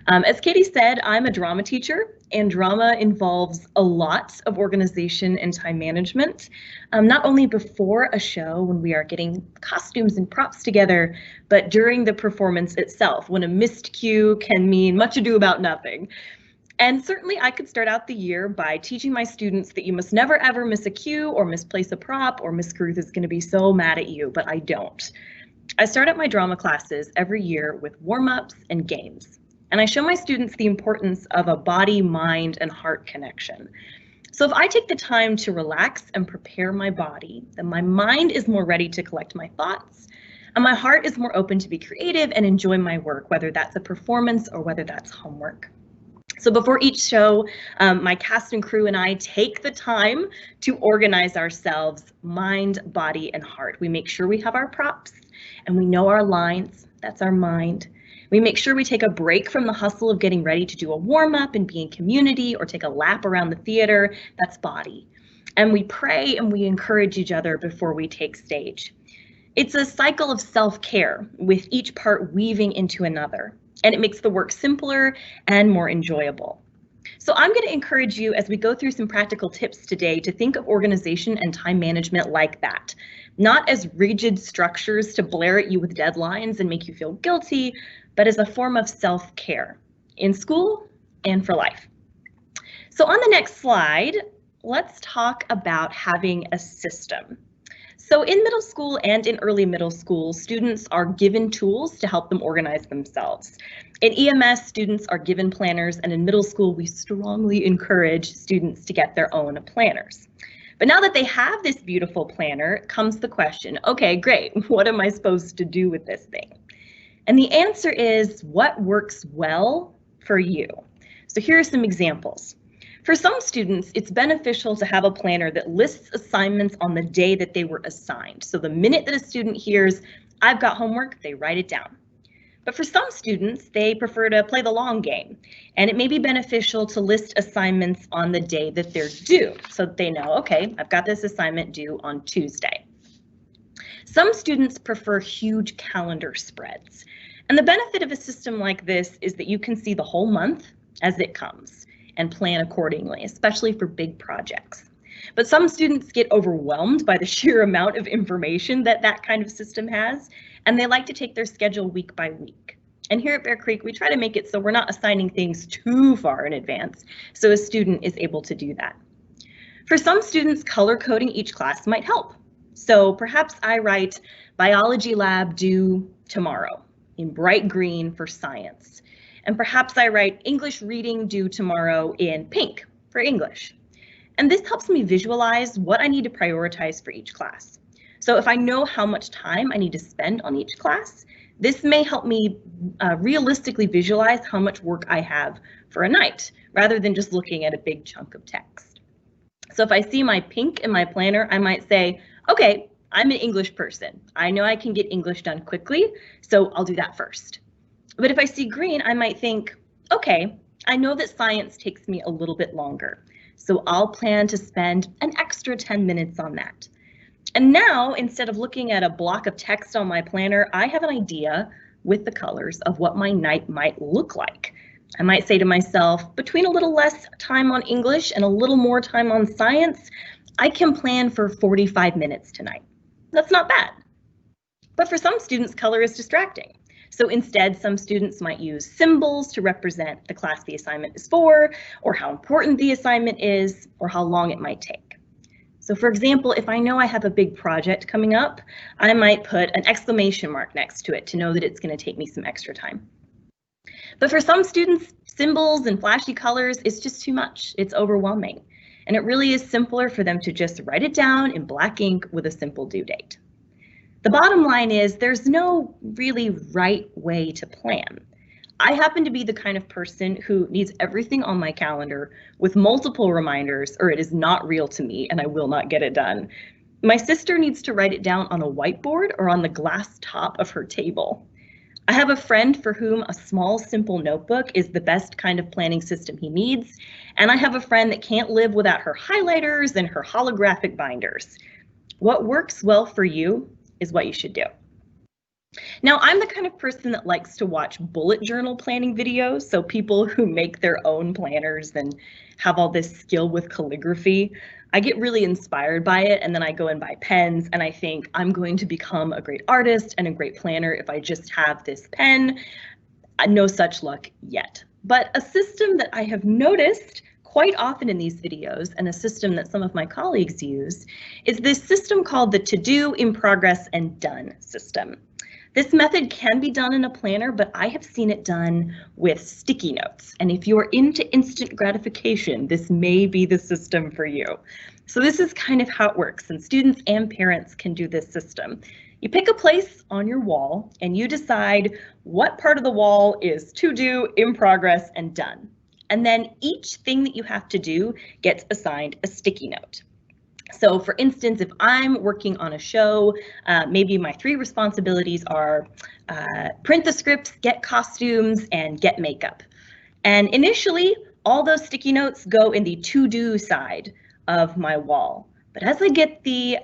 As Katie said, I'm a drama teacher, and drama involves a lot of organization and time management, not only before a show when we are getting costumes and props together, but during the performance itself, when a missed cue can mean much ado about nothing. And certainly I could start out the year by teaching my students that you must never ever miss a cue or misplace a prop, or Miss Carruth is going to be so mad at you, but I don't. I start out my drama classes every year with warm-ups and games, and I show my students the importance of a body, mind, and heart connection. So if I take the time to relax and prepare my body, then my mind is more ready to collect my thoughts, and my heart is more open to be creative and enjoy my work, whether that's a performance or whether that's homework. So before each show, my cast and crew and I take the time to organize ourselves, mind, body, and heart. We make sure we have our props and we know our lines. That's our mind. We make sure we take a break from the hustle of getting ready to do a warm-up and be in community or take a lap around the theater. That's body. And we pray and we encourage each other before we take stage. It's a cycle of self-care with each part weaving into another, and it makes the work simpler and more enjoyable. So I'm going to encourage you as we go through some practical tips today to think of organization and time management like that, not as rigid structures to blare at you with deadlines and make you feel guilty, but as a form of self-care in school and for life. So on the next slide, let's talk about having a system. So in middle school and in early middle school, students are given tools to help them organize themselves. In EMS, students are given planners, and in middle school, we strongly encourage students to get their own planners. But now that they have this beautiful planner, comes the question, okay, great, what am I supposed to do with this thing? And the answer is what works well for you. So here are some examples. For some students, it's beneficial to have a planner that lists assignments on the day that they were assigned. So the minute that a student hears, I've got homework, they write it down. But for some students, they prefer to play the long game, and it may be beneficial to list assignments on the day that they're due, so that they know, okay, I've got this assignment due on Tuesday. Some students prefer huge calendar spreads, and the benefit of a system like this is that you can see the whole month as it comes and plan accordingly, especially for big projects. But some students get overwhelmed by the sheer amount of information that that kind of system has, and they like to take their schedule week by week. And here at Bear Creek, we try to make it so we're not assigning things too far in advance, so a student is able to do that. For some students, color coding each class might help. So perhaps I write biology lab due tomorrow in bright green for science. And perhaps I write English reading due tomorrow in pink for English. And this helps me visualize what I need to prioritize for each class. So if I know how much time I need to spend on each class, this may help me realistically visualize how much work I have for a night, rather than just looking at a big chunk of text. So if I see my pink in my planner, I might say, okay, I'm an English person. I know I can get English done quickly, so I'll do that first. But if I see green, I might think, okay, I know that science takes me a little bit longer, so I'll plan to spend an extra 10 minutes on that. And now, instead of looking at a block of text on my planner, I have an idea with the colors of what my night might look like. I might say to myself, between a little less time on English and a little more time on science, I can plan for 45 minutes tonight. That's not bad. But for some students, color is distracting. So instead, some students might use symbols to represent the class the assignment is for, or how important the assignment is, or how long it might take. So for example, if I know I have a big project coming up, I might put an exclamation mark next to it to know that it's going to take me some extra time. But for some students, symbols and flashy colors is just too much. It's overwhelming. And it really is simpler for them to just write it down in black ink with a simple due date. The bottom line is there's no really right way to plan. I happen to be the kind of person who needs everything on my calendar with multiple reminders, or it is not real to me and I will not get it done. My sister needs to write it down on a whiteboard or on the glass top of her table. I have a friend for whom a small, simple notebook is the best kind of planning system he needs, and I have a friend that can't live without her highlighters and her holographic binders. What works well for you is what you should do. Now, I'm the kind of person that likes to watch bullet journal planning videos, so people who make their own planners and have all this skill with calligraphy. I get really inspired by it, and then I go and buy pens, and I think I'm going to become a great artist and a great planner if I just have this pen. No such luck yet. But a system that I have noticed quite often in these videos, and a system that some of my colleagues use, is this system called the to-do, in progress, and done system. This method can be done in a planner, but I have seen it done with sticky notes. And if you're into instant gratification, this may be the system for you. So this is kind of how it works, and students and parents can do this system. You pick a place on your wall and you decide what part of the wall is to do, in progress, and done. And then each thing that you have to do gets assigned a sticky note. So for instance, if I'm working on a show, maybe my 3 responsibilities are print the scripts, get costumes, and get makeup. And initially, all those sticky notes go in the to-do side of my wall. But as I get the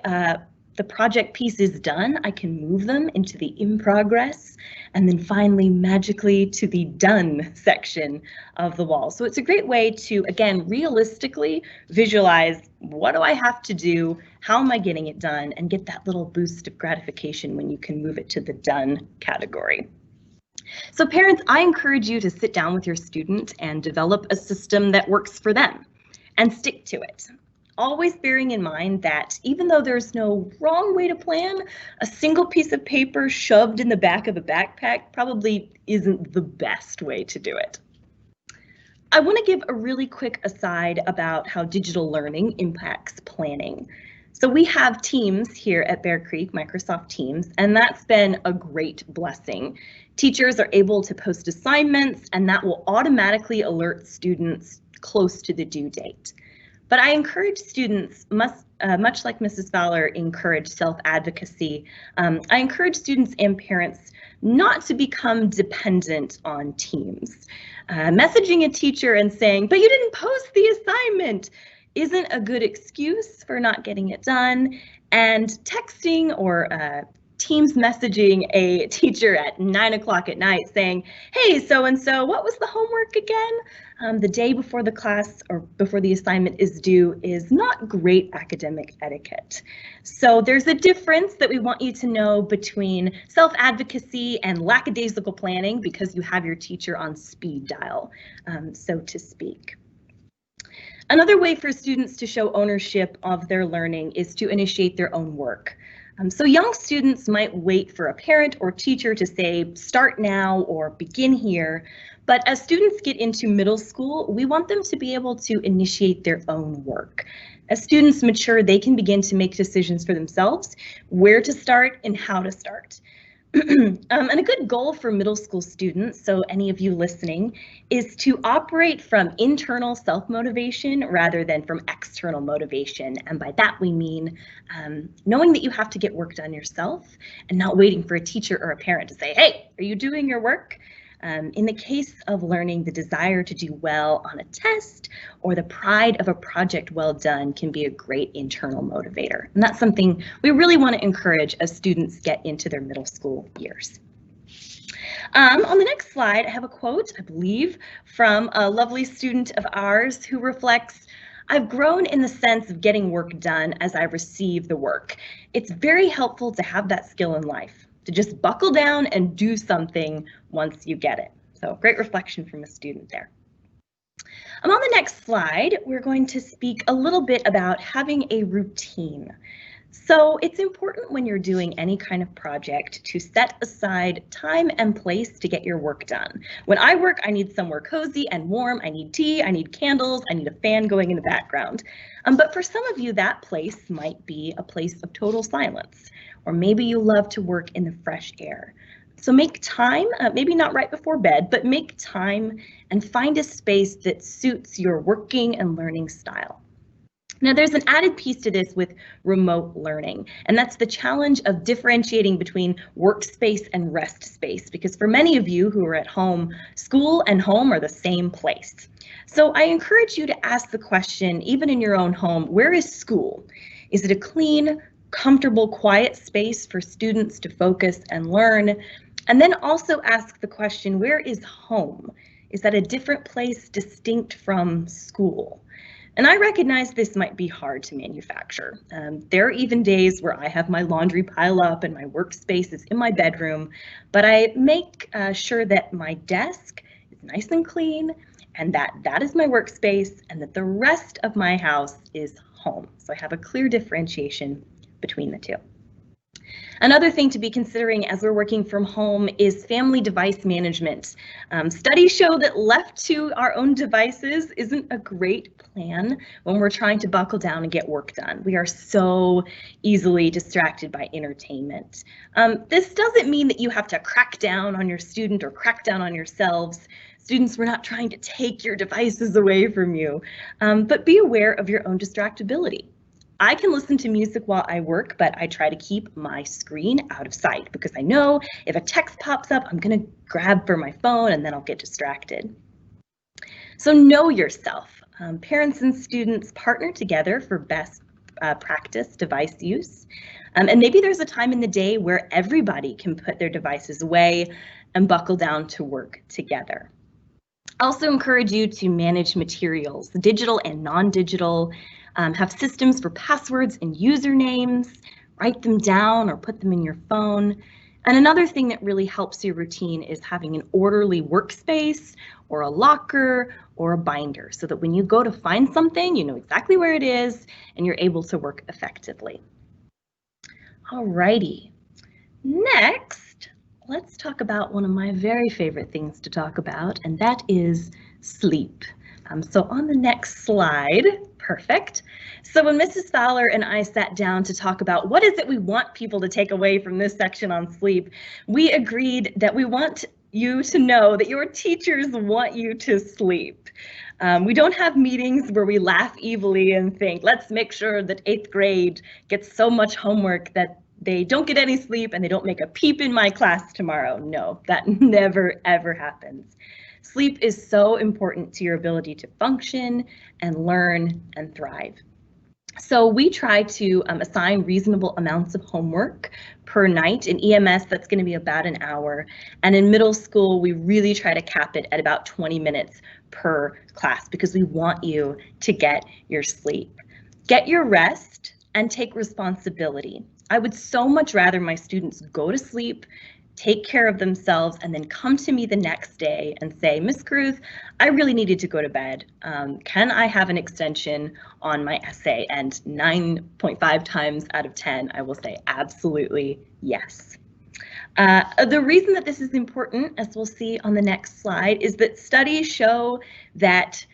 project pieces done, I can move them into the in progress, and then finally magically to the done section of the wall. So it's a great way to, again, realistically visualize what do I have to do, how am I getting it done, and get that little boost of gratification when you can move it to the done category. So parents, I encourage you to sit down with your student and develop a system that works for them and stick to it. always bearing in mind that even though there's no wrong way to plan, a single piece of paper shoved in the back of a backpack probably isn't the best way to do it. I want to give a really quick aside about how digital learning impacts planning. So we have Teams here at Bear Creek, Microsoft Teams, and that's been a great blessing. Teachers are able to post assignments, and that will automatically alert students close to the due date. But I encourage students, much like Mrs. Fowler encouraged self-advocacy, I encourage students and parents not to become dependent on Teams. Messaging a teacher and saying, "But you didn't post the assignment," isn't a good excuse for not getting it done, and texting or Teams messaging a teacher at 9 o'clock at night saying, "Hey, so-and-so, what was the homework again?" The day before the class or before the assignment is due is not great academic etiquette. So there's a difference that we want you to know between self-advocacy and lackadaisical planning because you have your teacher on speed dial, so to speak. Another way for students to show ownership of their learning is to initiate their own work. So young students might wait for a parent or teacher to say, "Start now" or "Begin here." But as students get into middle school, we want them to be able to initiate their own work. As students mature, they can begin to make decisions for themselves, where to start and how to start. And a good goal for middle school students, so any of you listening, is to operate from internal self-motivation rather than from external motivation. And by that we mean knowing that you have to get work done yourself and not waiting for a teacher or a parent to say, "Hey, are you doing your work?" In the case of learning, the desire to do well on a test or the pride of a project well done can be a great internal motivator. And that's something we really want to encourage as students get into their middle school years. On the next slide, I have a quote, I believe, from a lovely student of ours who reflects, "I've grown in the sense of getting work done as I receive the work. It's very helpful to have that skill in life, to just buckle down and do something once you get it." So great reflection from a student there. On the next slide, we're going to speak a little bit about having a routine. So it's important when you're doing any kind of project to set aside time and place to get your work done. When I work, I need somewhere cozy and warm. I need tea, I need candles, I need a fan going in the background. But for some of you, that place might be a place of total silence, or maybe you love to work in the fresh air. So make time, maybe not right before bed, but make time and find a space that suits your working and learning style. Now, there's an added piece to this with remote learning, and that's the challenge of differentiating between workspace and rest space, because for many of you who are at home, school and home are the same place. So I encourage you to ask the question, even in your own home, where is school? Is it a clean, comfortable, quiet space for students to focus and learn? And then also ask the question, where is home? Is that a different place distinct from school? And I recognize this might be hard to manufacture. There are even days where I have my laundry pile up and my workspace is in my bedroom, but I make sure that my desk is nice and clean and that is my workspace and that the rest of my house is home. So I have a clear differentiation between the two. Another thing to be considering as we're working from home is family device management. Studies show that left to our own devices isn't a great plan when we're trying to buckle down and get work done. We are so easily distracted by entertainment. This doesn't mean that you have to crack down on your student or crack down on yourselves. Students, we're not trying to take your devices away from you, but be aware of your own distractibility. I can listen to music while I work, but I try to keep my screen out of sight because I know if a text pops up, I'm going to grab for my phone and then I'll get distracted. So know yourself. Parents and students partner together for best practice device use. And maybe there's a time in the day where everybody can put their devices away and buckle down to work together. I also encourage you to manage materials, digital and non-digital. Have systems for passwords and usernames, write them down or put them in your phone. And another thing that really helps your routine is having an orderly workspace or a locker or a binder so that when you go to find something, you know exactly where it is and you're able to work effectively. Alrighty, next, let's talk about one of my very favorite things to talk about, and that is sleep. So on the next slide, perfect. So when Mrs. Fowler and I sat down to talk about what is it we want people to take away from this section on sleep, we agreed that we want you to know that your teachers want you to sleep. We don't have meetings where we laugh evilly and think, let's make sure that 8th grade gets so much homework that they don't get any sleep and they don't make a peep in my class tomorrow. No, that never, ever happens. Sleep is so important to your ability to function and learn and thrive. So we try to assign reasonable amounts of homework per night. In EMS, that's going to be about an hour. And in middle school, we really try to cap it at about 20 minutes per class because we want you to get your sleep. Get your rest and take responsibility. I would so much rather my students go to sleep, take care of themselves, and then come to me the next day and say, Miss Carruth, I really needed to go to bed. Can I have an extension on my essay? And 9.5 times out of 10, I will say absolutely yes. The reason that this is important, as we'll see on the next slide, is that studies show that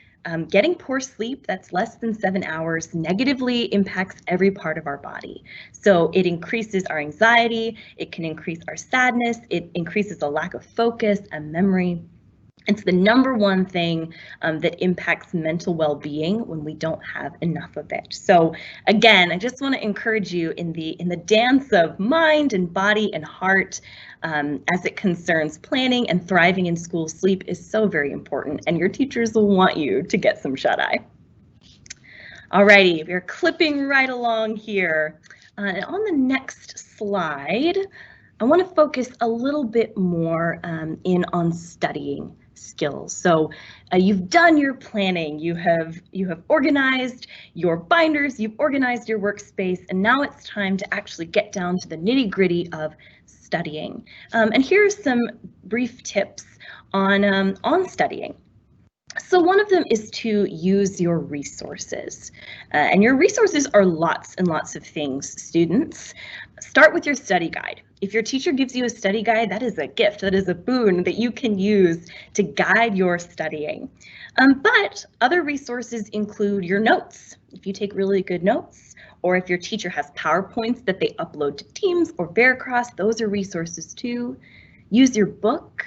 getting poor sleep that's less than 7 hours negatively impacts every part of our body. So it increases our anxiety, it can increase our sadness, it increases a lack of focus and memory. It's the #1 thing that impacts mental well-being when we don't have enough of it. So again, I just want to encourage you in the dance of mind and body and heart as it concerns planning and thriving in school. Sleep is so very important, and your teachers will want you to get some shut-eye. Alrighty, we're clipping right along here. And on the next slide, I want to focus a little bit more in on studying skills. So you've done your planning, you have organized your binders, you've organized your workspace, and now it's time to actually get down to the nitty-gritty of studying. And here are some brief tips on studying. So one of them is to use your resources. And your resources are lots and lots of things, students. Start with your study guide. If your teacher gives you a study guide, that is a gift, that is a boon that you can use to guide your studying. But other resources include your notes. If you take really good notes, or if your teacher has PowerPoints that they upload to Teams or Bearcross, those are resources too. Use your book.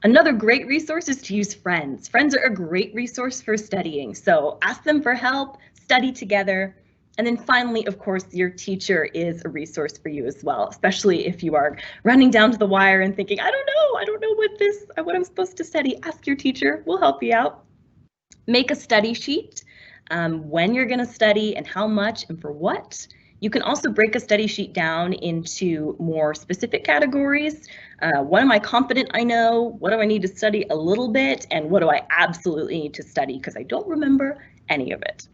Another great resource is to use friends. Friends are a great resource for studying, so ask them for help, study together. And then finally, of course, your teacher is a resource for you as well, especially if you are running down to the wire and thinking, I don't know what I'm supposed to study. Ask your teacher, we'll help you out. Make a study sheet, when you're going to study and how much and for what. You can also break a study sheet down into more specific categories. What am I confident I know? What do I need to study a little bit? And what do I absolutely need to study because I don't remember any of it?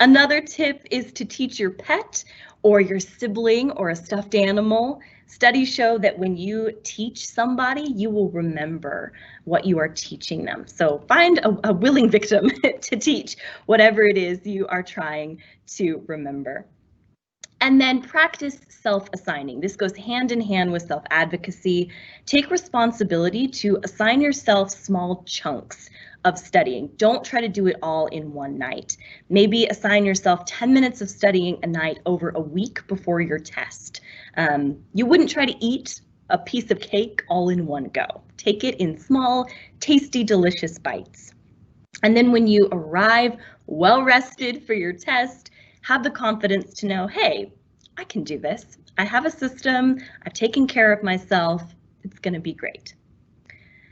Another tip is to teach your pet or your sibling or a stuffed animal. Studies show that when you teach somebody, you will remember what you are teaching them. So find a willing victim to teach whatever it is you are trying to remember. And then practice self-assigning. This goes hand in hand with self-advocacy. Take responsibility to assign yourself small chunks of studying. Don't try to do it all in one night. Maybe assign yourself 10 minutes of studying a night over a week before your test. You wouldn't try to eat a piece of cake all in one go. Take it in small, tasty, delicious bites. And then when you arrive well rested for your test, have the confidence to know, hey, I can do this. I have a system. I've taken care of myself. It's going to be great.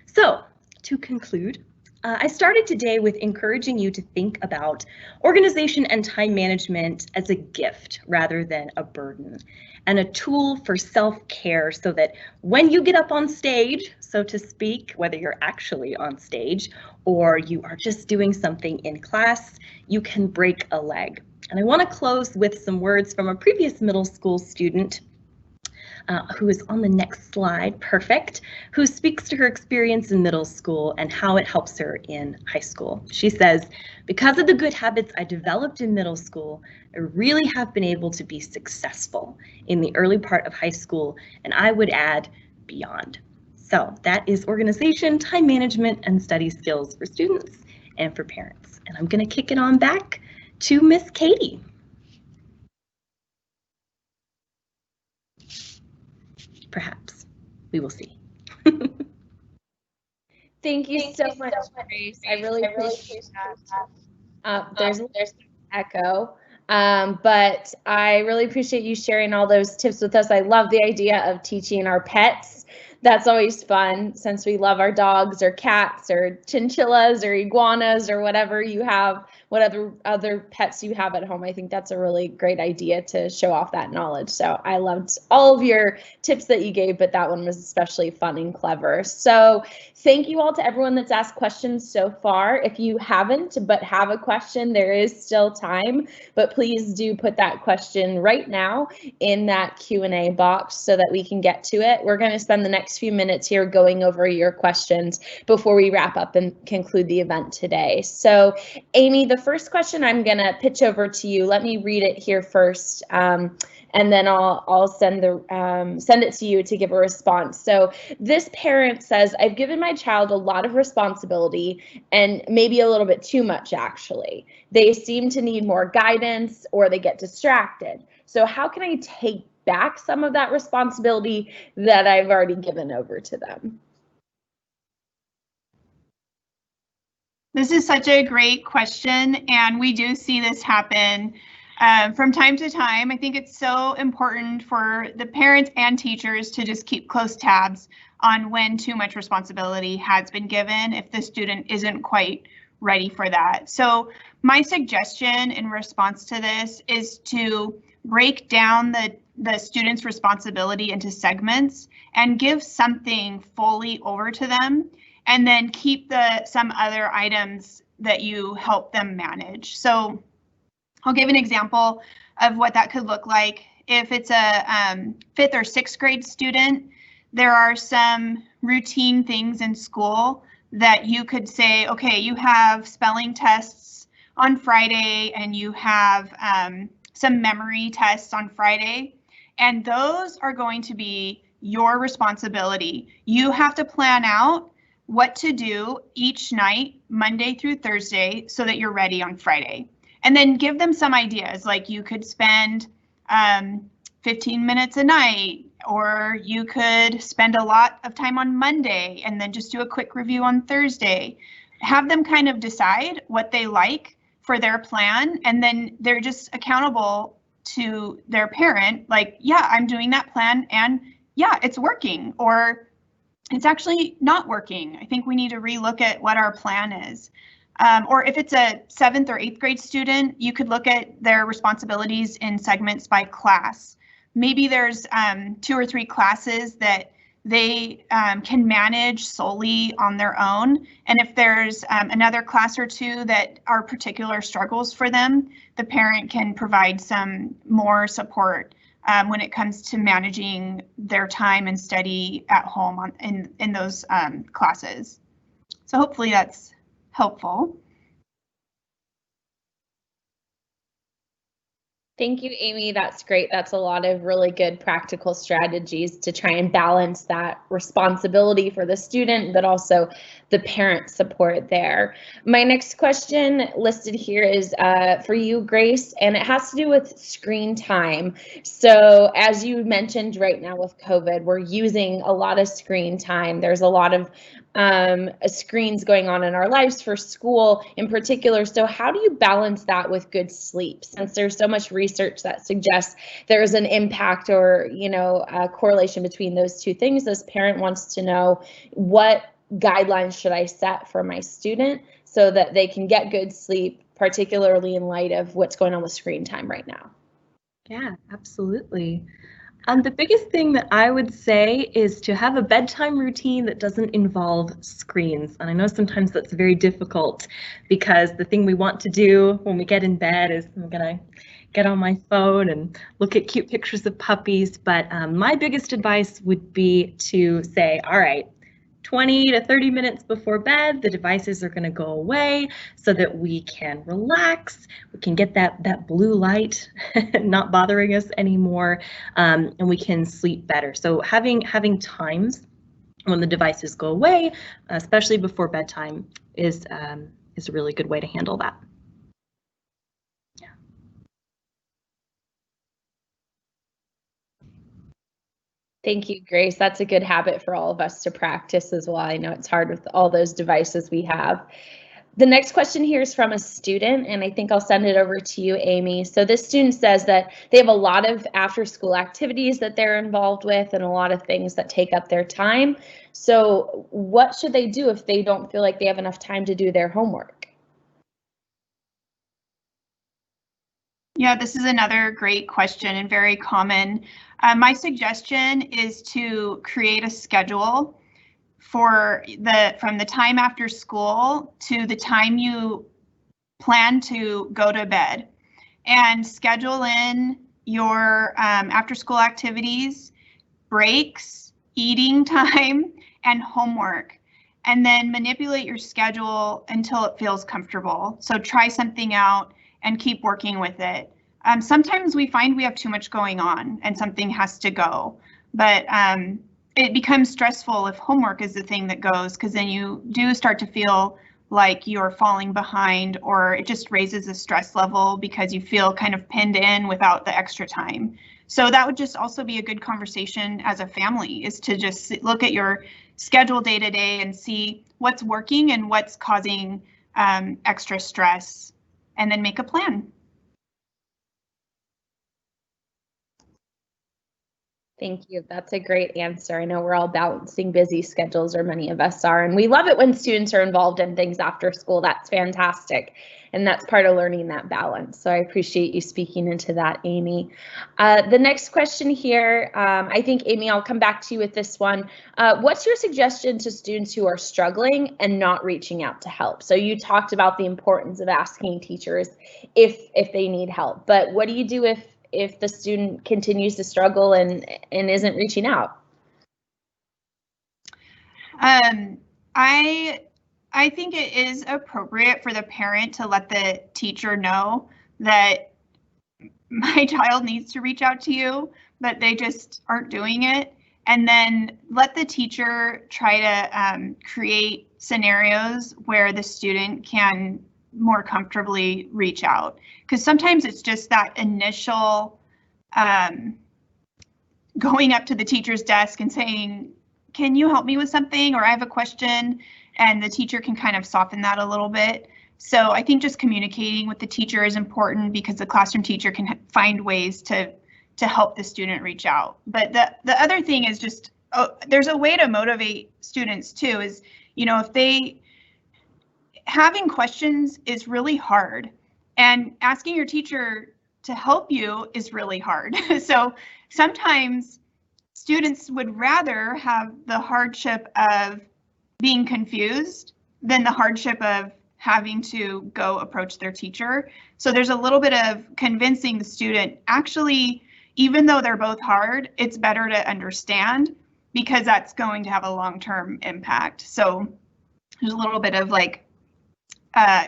So to conclude, I started today with encouraging you to think about organization and time management as a gift rather than a burden, and a tool for self-care so that when you get up on stage, so to speak, whether you're actually on stage or you are just doing something in class, you can break a leg. And I want to close with some words from a previous middle school student. who is on the next slide, perfect, who speaks to her experience in middle school and how it helps her in high school. She says, "Because of the good habits I developed in middle school, I really have been able to be successful in the early part of high school, and I would add beyond." So that is organization, time management, and study skills for students and for parents. And I'm going to kick it on back to Miss Katie. Perhaps. We will see. Thank you so much, Grace. I really appreciate that. There's echo, but I really appreciate you sharing all those tips with us. I love the idea of teaching our pets. That's always fun, since we love our dogs or cats or chinchillas or iguanas or whatever you have, whatever other pets you have at home. I think that's a really great idea to show off that knowledge. So I loved all of your tips that you gave, but that one was especially fun and clever. So thank you all to everyone that's asked questions so far. If you haven't but have a question, there is still time, but please do put that question right now in that Q&A box so that we can get to it. We're going to spend the next few minutes here going over your questions before we wrap up and conclude the event today. So Amy, the first question I'm going to pitch over to you. Let me read it here first. And then I'll send it to you to give a response. So this parent says, "I've given my child a lot of responsibility and maybe a little bit too much, actually. They seem to need more guidance or they get distracted. So how can I take back some of that responsibility that I've already given over to them?" This is such a great question, and we do see this happen from time to time. I think it's so important for the parents and teachers to just keep close tabs on when too much responsibility has been given if the student isn't quite ready for that. So my suggestion in response to this is to break down the student's responsibility into segments and give something fully over to them, and then keep some other items that you help them manage. So I'll give an example of what that could look like. If it's a 5th or 6th grade student, there are some routine things in school that you could say, okay, you have spelling tests on Friday and you have some memory tests on Friday, and those are going to be your responsibility. You have to plan out what to do each night, Monday through Thursday, so that you're ready on Friday. And then give them some ideas, like you could spend 15 minutes a night, or you could spend a lot of time on Monday and then just do a quick review on Thursday. Have them kind of decide what they like for their plan, and then they're just accountable to their parent, like, yeah, I'm doing that plan and yeah, it's working, or it's actually not working. I think we need to relook at what our plan is. Or if it's a 7th or 8th grade student, you could look at their responsibilities in segments by class. Maybe there's 2 or 3 classes that they can manage solely on their own. And if there's another class or 2 that are particular struggles for them, the parent can provide some more support when it comes to managing their time and study at home in those classes. So hopefully that's helpful. Thank you, Amy. That's great. That's a lot of really good practical strategies to try and balance that responsibility for the student, but also the parent support there. My next question listed here is for you, Grace, and it has to do with screen time. So as you mentioned, right now with COVID, we're using a lot of screen time. There's a lot of screens going on in our lives for school in particular. So how do you balance that with good sleep? Since there's so much research that suggests there's an impact or, a correlation between those two things, this parent wants to know, what guidelines should I set for my student so that they can get good sleep, particularly in light of what's going on with screen time right now? Yeah, absolutely. The biggest thing that I would say is to have a bedtime routine that doesn't involve screens. And I know sometimes that's very difficult because the thing we want to do when we get in bed is I'm gonna get on my phone and look at cute pictures of puppies. But my biggest advice would be to say, all right, 20 to 30 minutes before bed, the devices are going to go away so that we can relax. We can get that blue light not bothering us anymore, and we can sleep better. So having times when the devices go away, especially before bedtime, is a really good way to handle that. Thank you, Grace. That's a good habit for all of us to practice as well. I know it's hard with all those devices we have. The next question here is from a student, and I think I'll send it over to you, Amy. So this student says that they have a lot of after-school activities that they're involved with and a lot of things that take up their time. So what should they do if they don't feel like they have enough time to do their homework? Yeah, this is another great question and very common. My suggestion is to create a schedule for from the time after school to the time you plan to go to bed, and schedule in your after school activities, breaks, eating time, and homework, and then manipulate your schedule until it feels comfortable. So try something out and keep working with it. Sometimes we find we have too much going on and something has to go, but it becomes stressful if homework is the thing that goes, because then you do start to feel like you're falling behind, or it just raises the stress level because you feel kind of pinned in without the extra time. So that would just also be a good conversation as a family, is to just look at your schedule day to day and see what's working and what's causing extra stress, and then make a plan. Thank you. That's a great answer. I know we're all balancing busy schedules, or many of us are, and we love it when students are involved in things after school. That's fantastic. And that's part of learning that balance. So I appreciate you speaking into that, Amy. The next question here, I think, Amy, I'll come back to you with this one. What's your suggestion to students who are struggling and not reaching out to help? So you talked about the importance of asking teachers if they need help, but what do you do if the student continues to struggle and isn't reaching out? I think it is appropriate for the parent to let the teacher know that my child needs to reach out to you, but they just aren't doing it. And then let the teacher try to create scenarios where the student can more comfortably reach out, because sometimes it's just that initial going up to the teacher's desk and saying, can you help me with something, or I have a question, and the teacher can kind of soften that a little bit. So I think just communicating with the teacher is important, because the classroom teacher can find ways to help the student reach out. But the other thing is just, there's a way to motivate students too, is, you know, if they having questions is really hard, and asking your teacher to help you is really hard. So sometimes students would rather have the hardship of being confused than the hardship of having to go approach their teacher. So there's a little bit of convincing the student, actually, even though they're both hard, it's better to understand, because that's going to have a long-term impact. So there's a little bit of like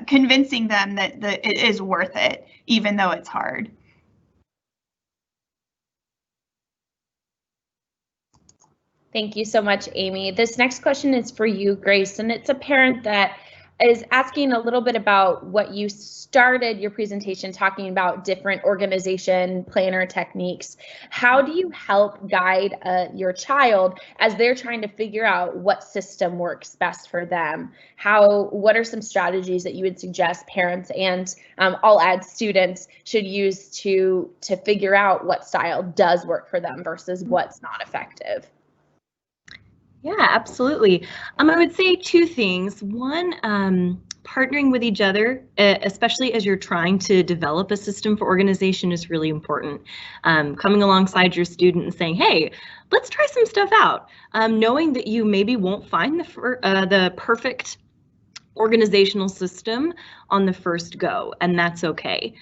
convincing them that it is worth it, even though it's hard. Thank you so much, Amy. This next question is for you, Grace, and it's a parent that is asking a little bit about what you started your presentation talking about, different organization planner techniques. How do you help guide your child as they're trying to figure out what system works best for them? What are some strategies that you would suggest parents, and I'll add students, should use to figure out what style does work for them versus what's not effective? Yeah, absolutely. I would say two things. One, partnering with each other, especially as you're trying to develop a system for organization, is really important. Coming alongside your student and saying, hey, let's try some stuff out. Knowing that you maybe won't find the perfect organizational system on the first go, and that's okay.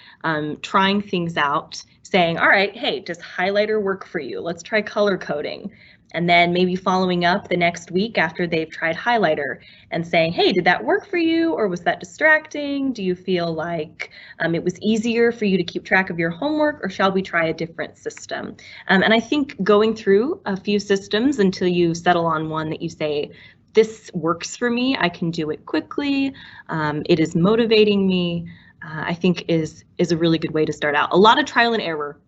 Trying things out, saying, all right, hey, does highlighter work for you? Let's try color coding. And then maybe following up the next week after they've tried highlighter and saying, hey, did that work for you, or was that distracting? Do you feel like it was easier for you to keep track of your homework, or shall we try a different system? And I think going through a few systems until you settle on one that you say, this works for me, I can do it quickly, it is motivating me, I think is a really good way to start out. A lot of trial and error.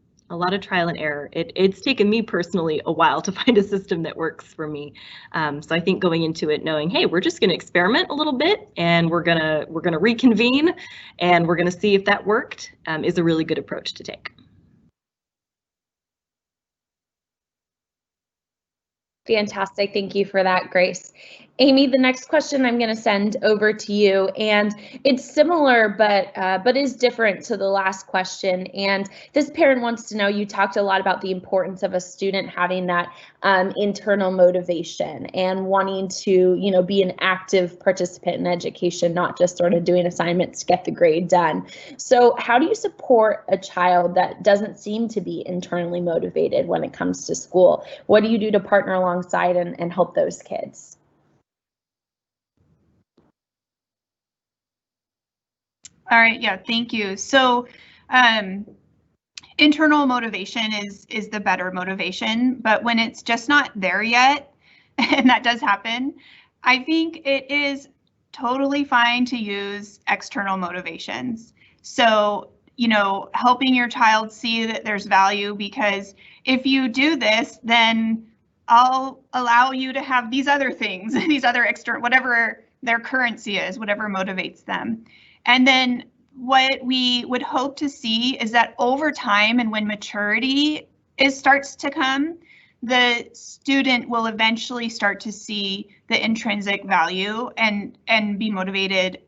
It's taken me personally a while to find a system that works for me. So I think going into it knowing, hey, we're just going to experiment a little bit, and we're gonna reconvene, and we're gonna see if that worked, is a really good approach to take. Fantastic. Thank you for that, Grace. Amy, the next question I'm going to send over to you, and it's similar but is different to the last question. And this parent wants to know, you talked a lot about the importance of a student having that internal motivation and wanting to, be an active participant in education, not just sort of doing assignments to get the grade done. So how do you support a child that doesn't seem to be internally motivated when it comes to school? What do you do to partner alongside and help those kids? All right, yeah, thank you. So internal motivation is the better motivation, but when it's just not there yet, and that does happen, I think it is totally fine to use external motivations. So, helping your child see that there's value, because if you do this, then I'll allow you to have these other things, these other external, whatever their currency is, whatever motivates them. And then what we would hope to see is that over time, and when maturity starts to come, the student will eventually start to see the intrinsic value and be motivated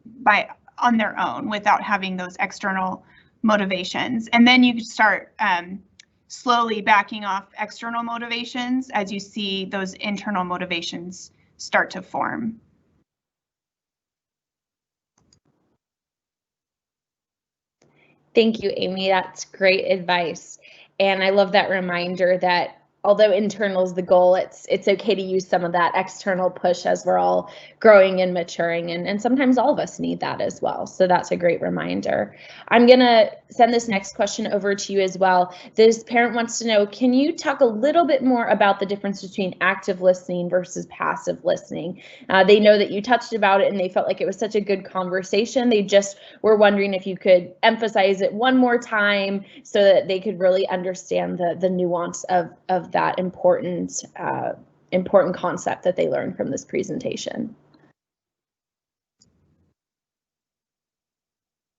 on their own without having those external motivations. And then you start slowly backing off external motivations as you see those internal motivations start to form. Thank you, Amy. That's great advice. And I love that reminder that although internal is the goal, it's okay to use some of that external push as we're all growing and maturing, and sometimes all of us need that as well. So that's a great reminder. I'm gonna send this next question over to you as well. This parent wants to know, can you talk a little bit more about the difference between active listening versus passive listening? They know that you touched about it and they felt like it was such a good conversation. They just were wondering if you could emphasize it one more time so that they could really understand the nuance of that important concept that they learned from this presentation.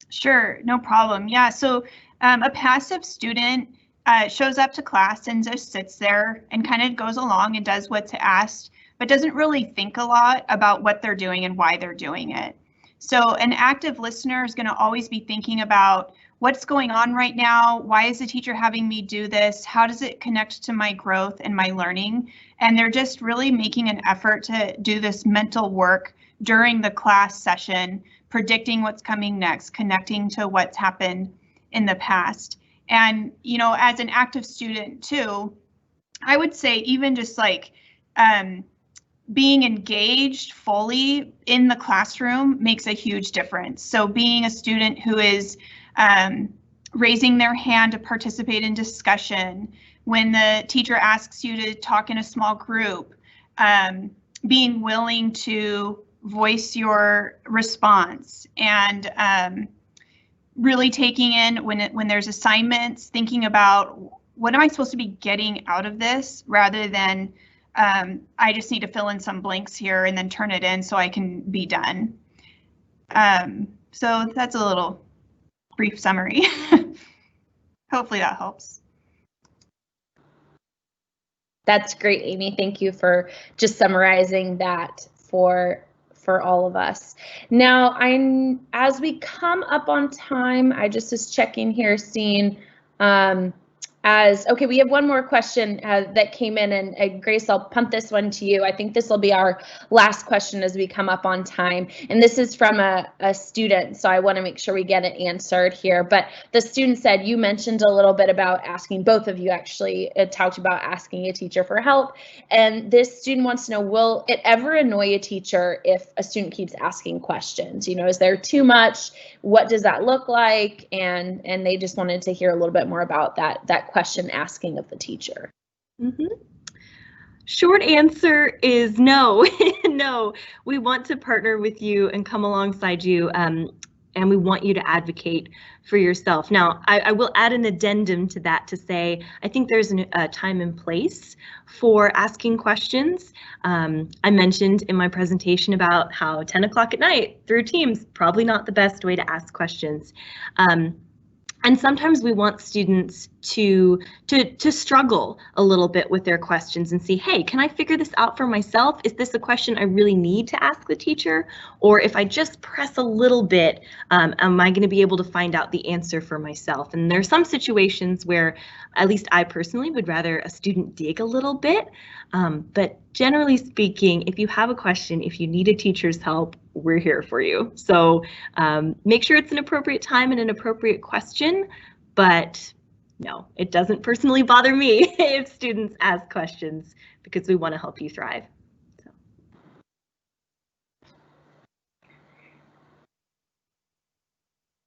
Sure, no problem. Yeah, so a passive student shows up to class and just sits there and kind of goes along and does what's asked, but doesn't really think a lot about what they're doing and why they're doing it. So an active listener is going to always be thinking about what's going on right now, why is the teacher having me do this, how does it connect to my growth and my learning, and they're just really making an effort to do this mental work during the class session, predicting what's coming next, connecting to what's happened in the past. And, as an active student too, I would say even just like being engaged fully in the classroom makes a huge difference. So being a student who is raising their hand to participate in discussion, when the teacher asks you to talk in a small group, being willing to voice your response, and really taking in when there's assignments, thinking about what am I supposed to be getting out of this, rather than I just need to fill in some blanks here and then turn it in so I can be done. So that's a little brief summary. Hopefully that helps. That's great, Amy. Thank you for just summarizing that for all of us. Now, as we come up on time, I just was checking here, seeing as, okay, we have one more question that came in, and Grace, I'll punt this one to you. I think this will be our last question as we come up on time. And this is from a student, so I want to make sure we get it answered here. But the student said, you mentioned a little bit about asking, both of you actually talked about asking a teacher for help. And this student wants to know, will it ever annoy a teacher if a student keeps asking questions? You know, is there too much? What does that look like? And they just wanted to hear a little bit more about that question asking of the teacher. Mm-hmm. Short answer is no. No, we want to partner with you and come alongside you, and we want you to advocate for yourself. Now, I will add an addendum to that to say, I think there's a time and place for asking questions. I mentioned in my presentation about how 10 o'clock at night through Teams, probably not the best way to ask questions. And sometimes we want students to struggle a little bit with their questions and see, hey, can I figure this out for myself? Is this a question I really need to ask the teacher? Or if I just press a little bit, am I going to be able to find out the answer for myself? And there are some situations where, at least I personally would rather a student dig a little bit. But generally speaking, if you have a question, if you need a teacher's help, we're here for you. So make sure it's an appropriate time and an appropriate question, but no, it doesn't personally bother me if students ask questions because we want to help you thrive.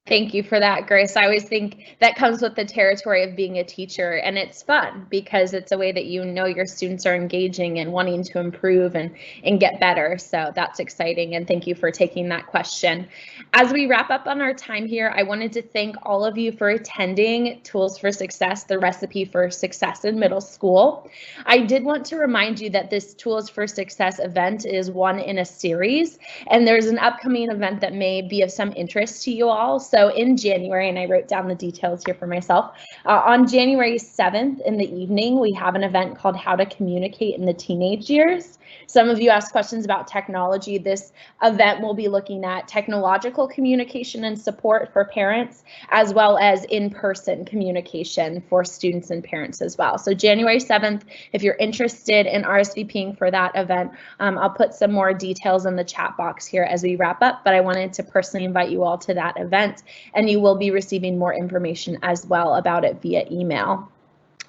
Thank you for that, Grace. I always think that comes with the territory of being a teacher, and it's fun because it's a way that you know your students are engaging and wanting to improve and get better. So that's exciting, and thank you for taking that question. As we wrap up on our time here, I wanted to thank all of you for attending Tools for Success, the recipe for success in middle school. I did want to remind you that this Tools for Success event is one in a series, and there's an upcoming event that may be of some interest to you all. So in January, and I wrote down the details here for myself, on January 7th in the evening, we have an event called How to Communicate in the Teenage Years. Some of you asked questions about technology. This event will be looking at technological communication and support for parents, as well as in-person communication for students and parents as well. So January 7th, if you're interested in RSVPing for that event, I'll put some more details in the chat box here as we wrap up, but I wanted to personally invite you all to that event, and you will be receiving more information as well about it via email.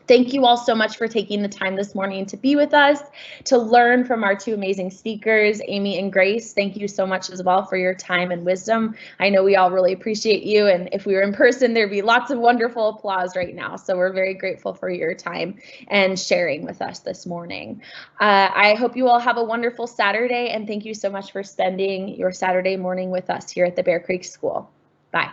Thank you all so much for taking the time this morning to be with us, to learn from our two amazing speakers, Amy and Grace. Thank you so much as well for your time and wisdom. I know we all really appreciate you, and if we were in person, there'd be lots of wonderful applause right now. So we're very grateful for your time and sharing with us this morning. I hope you all have a wonderful Saturday, and thank you so much for spending your Saturday morning with us here at the Bear Creek School. Bye.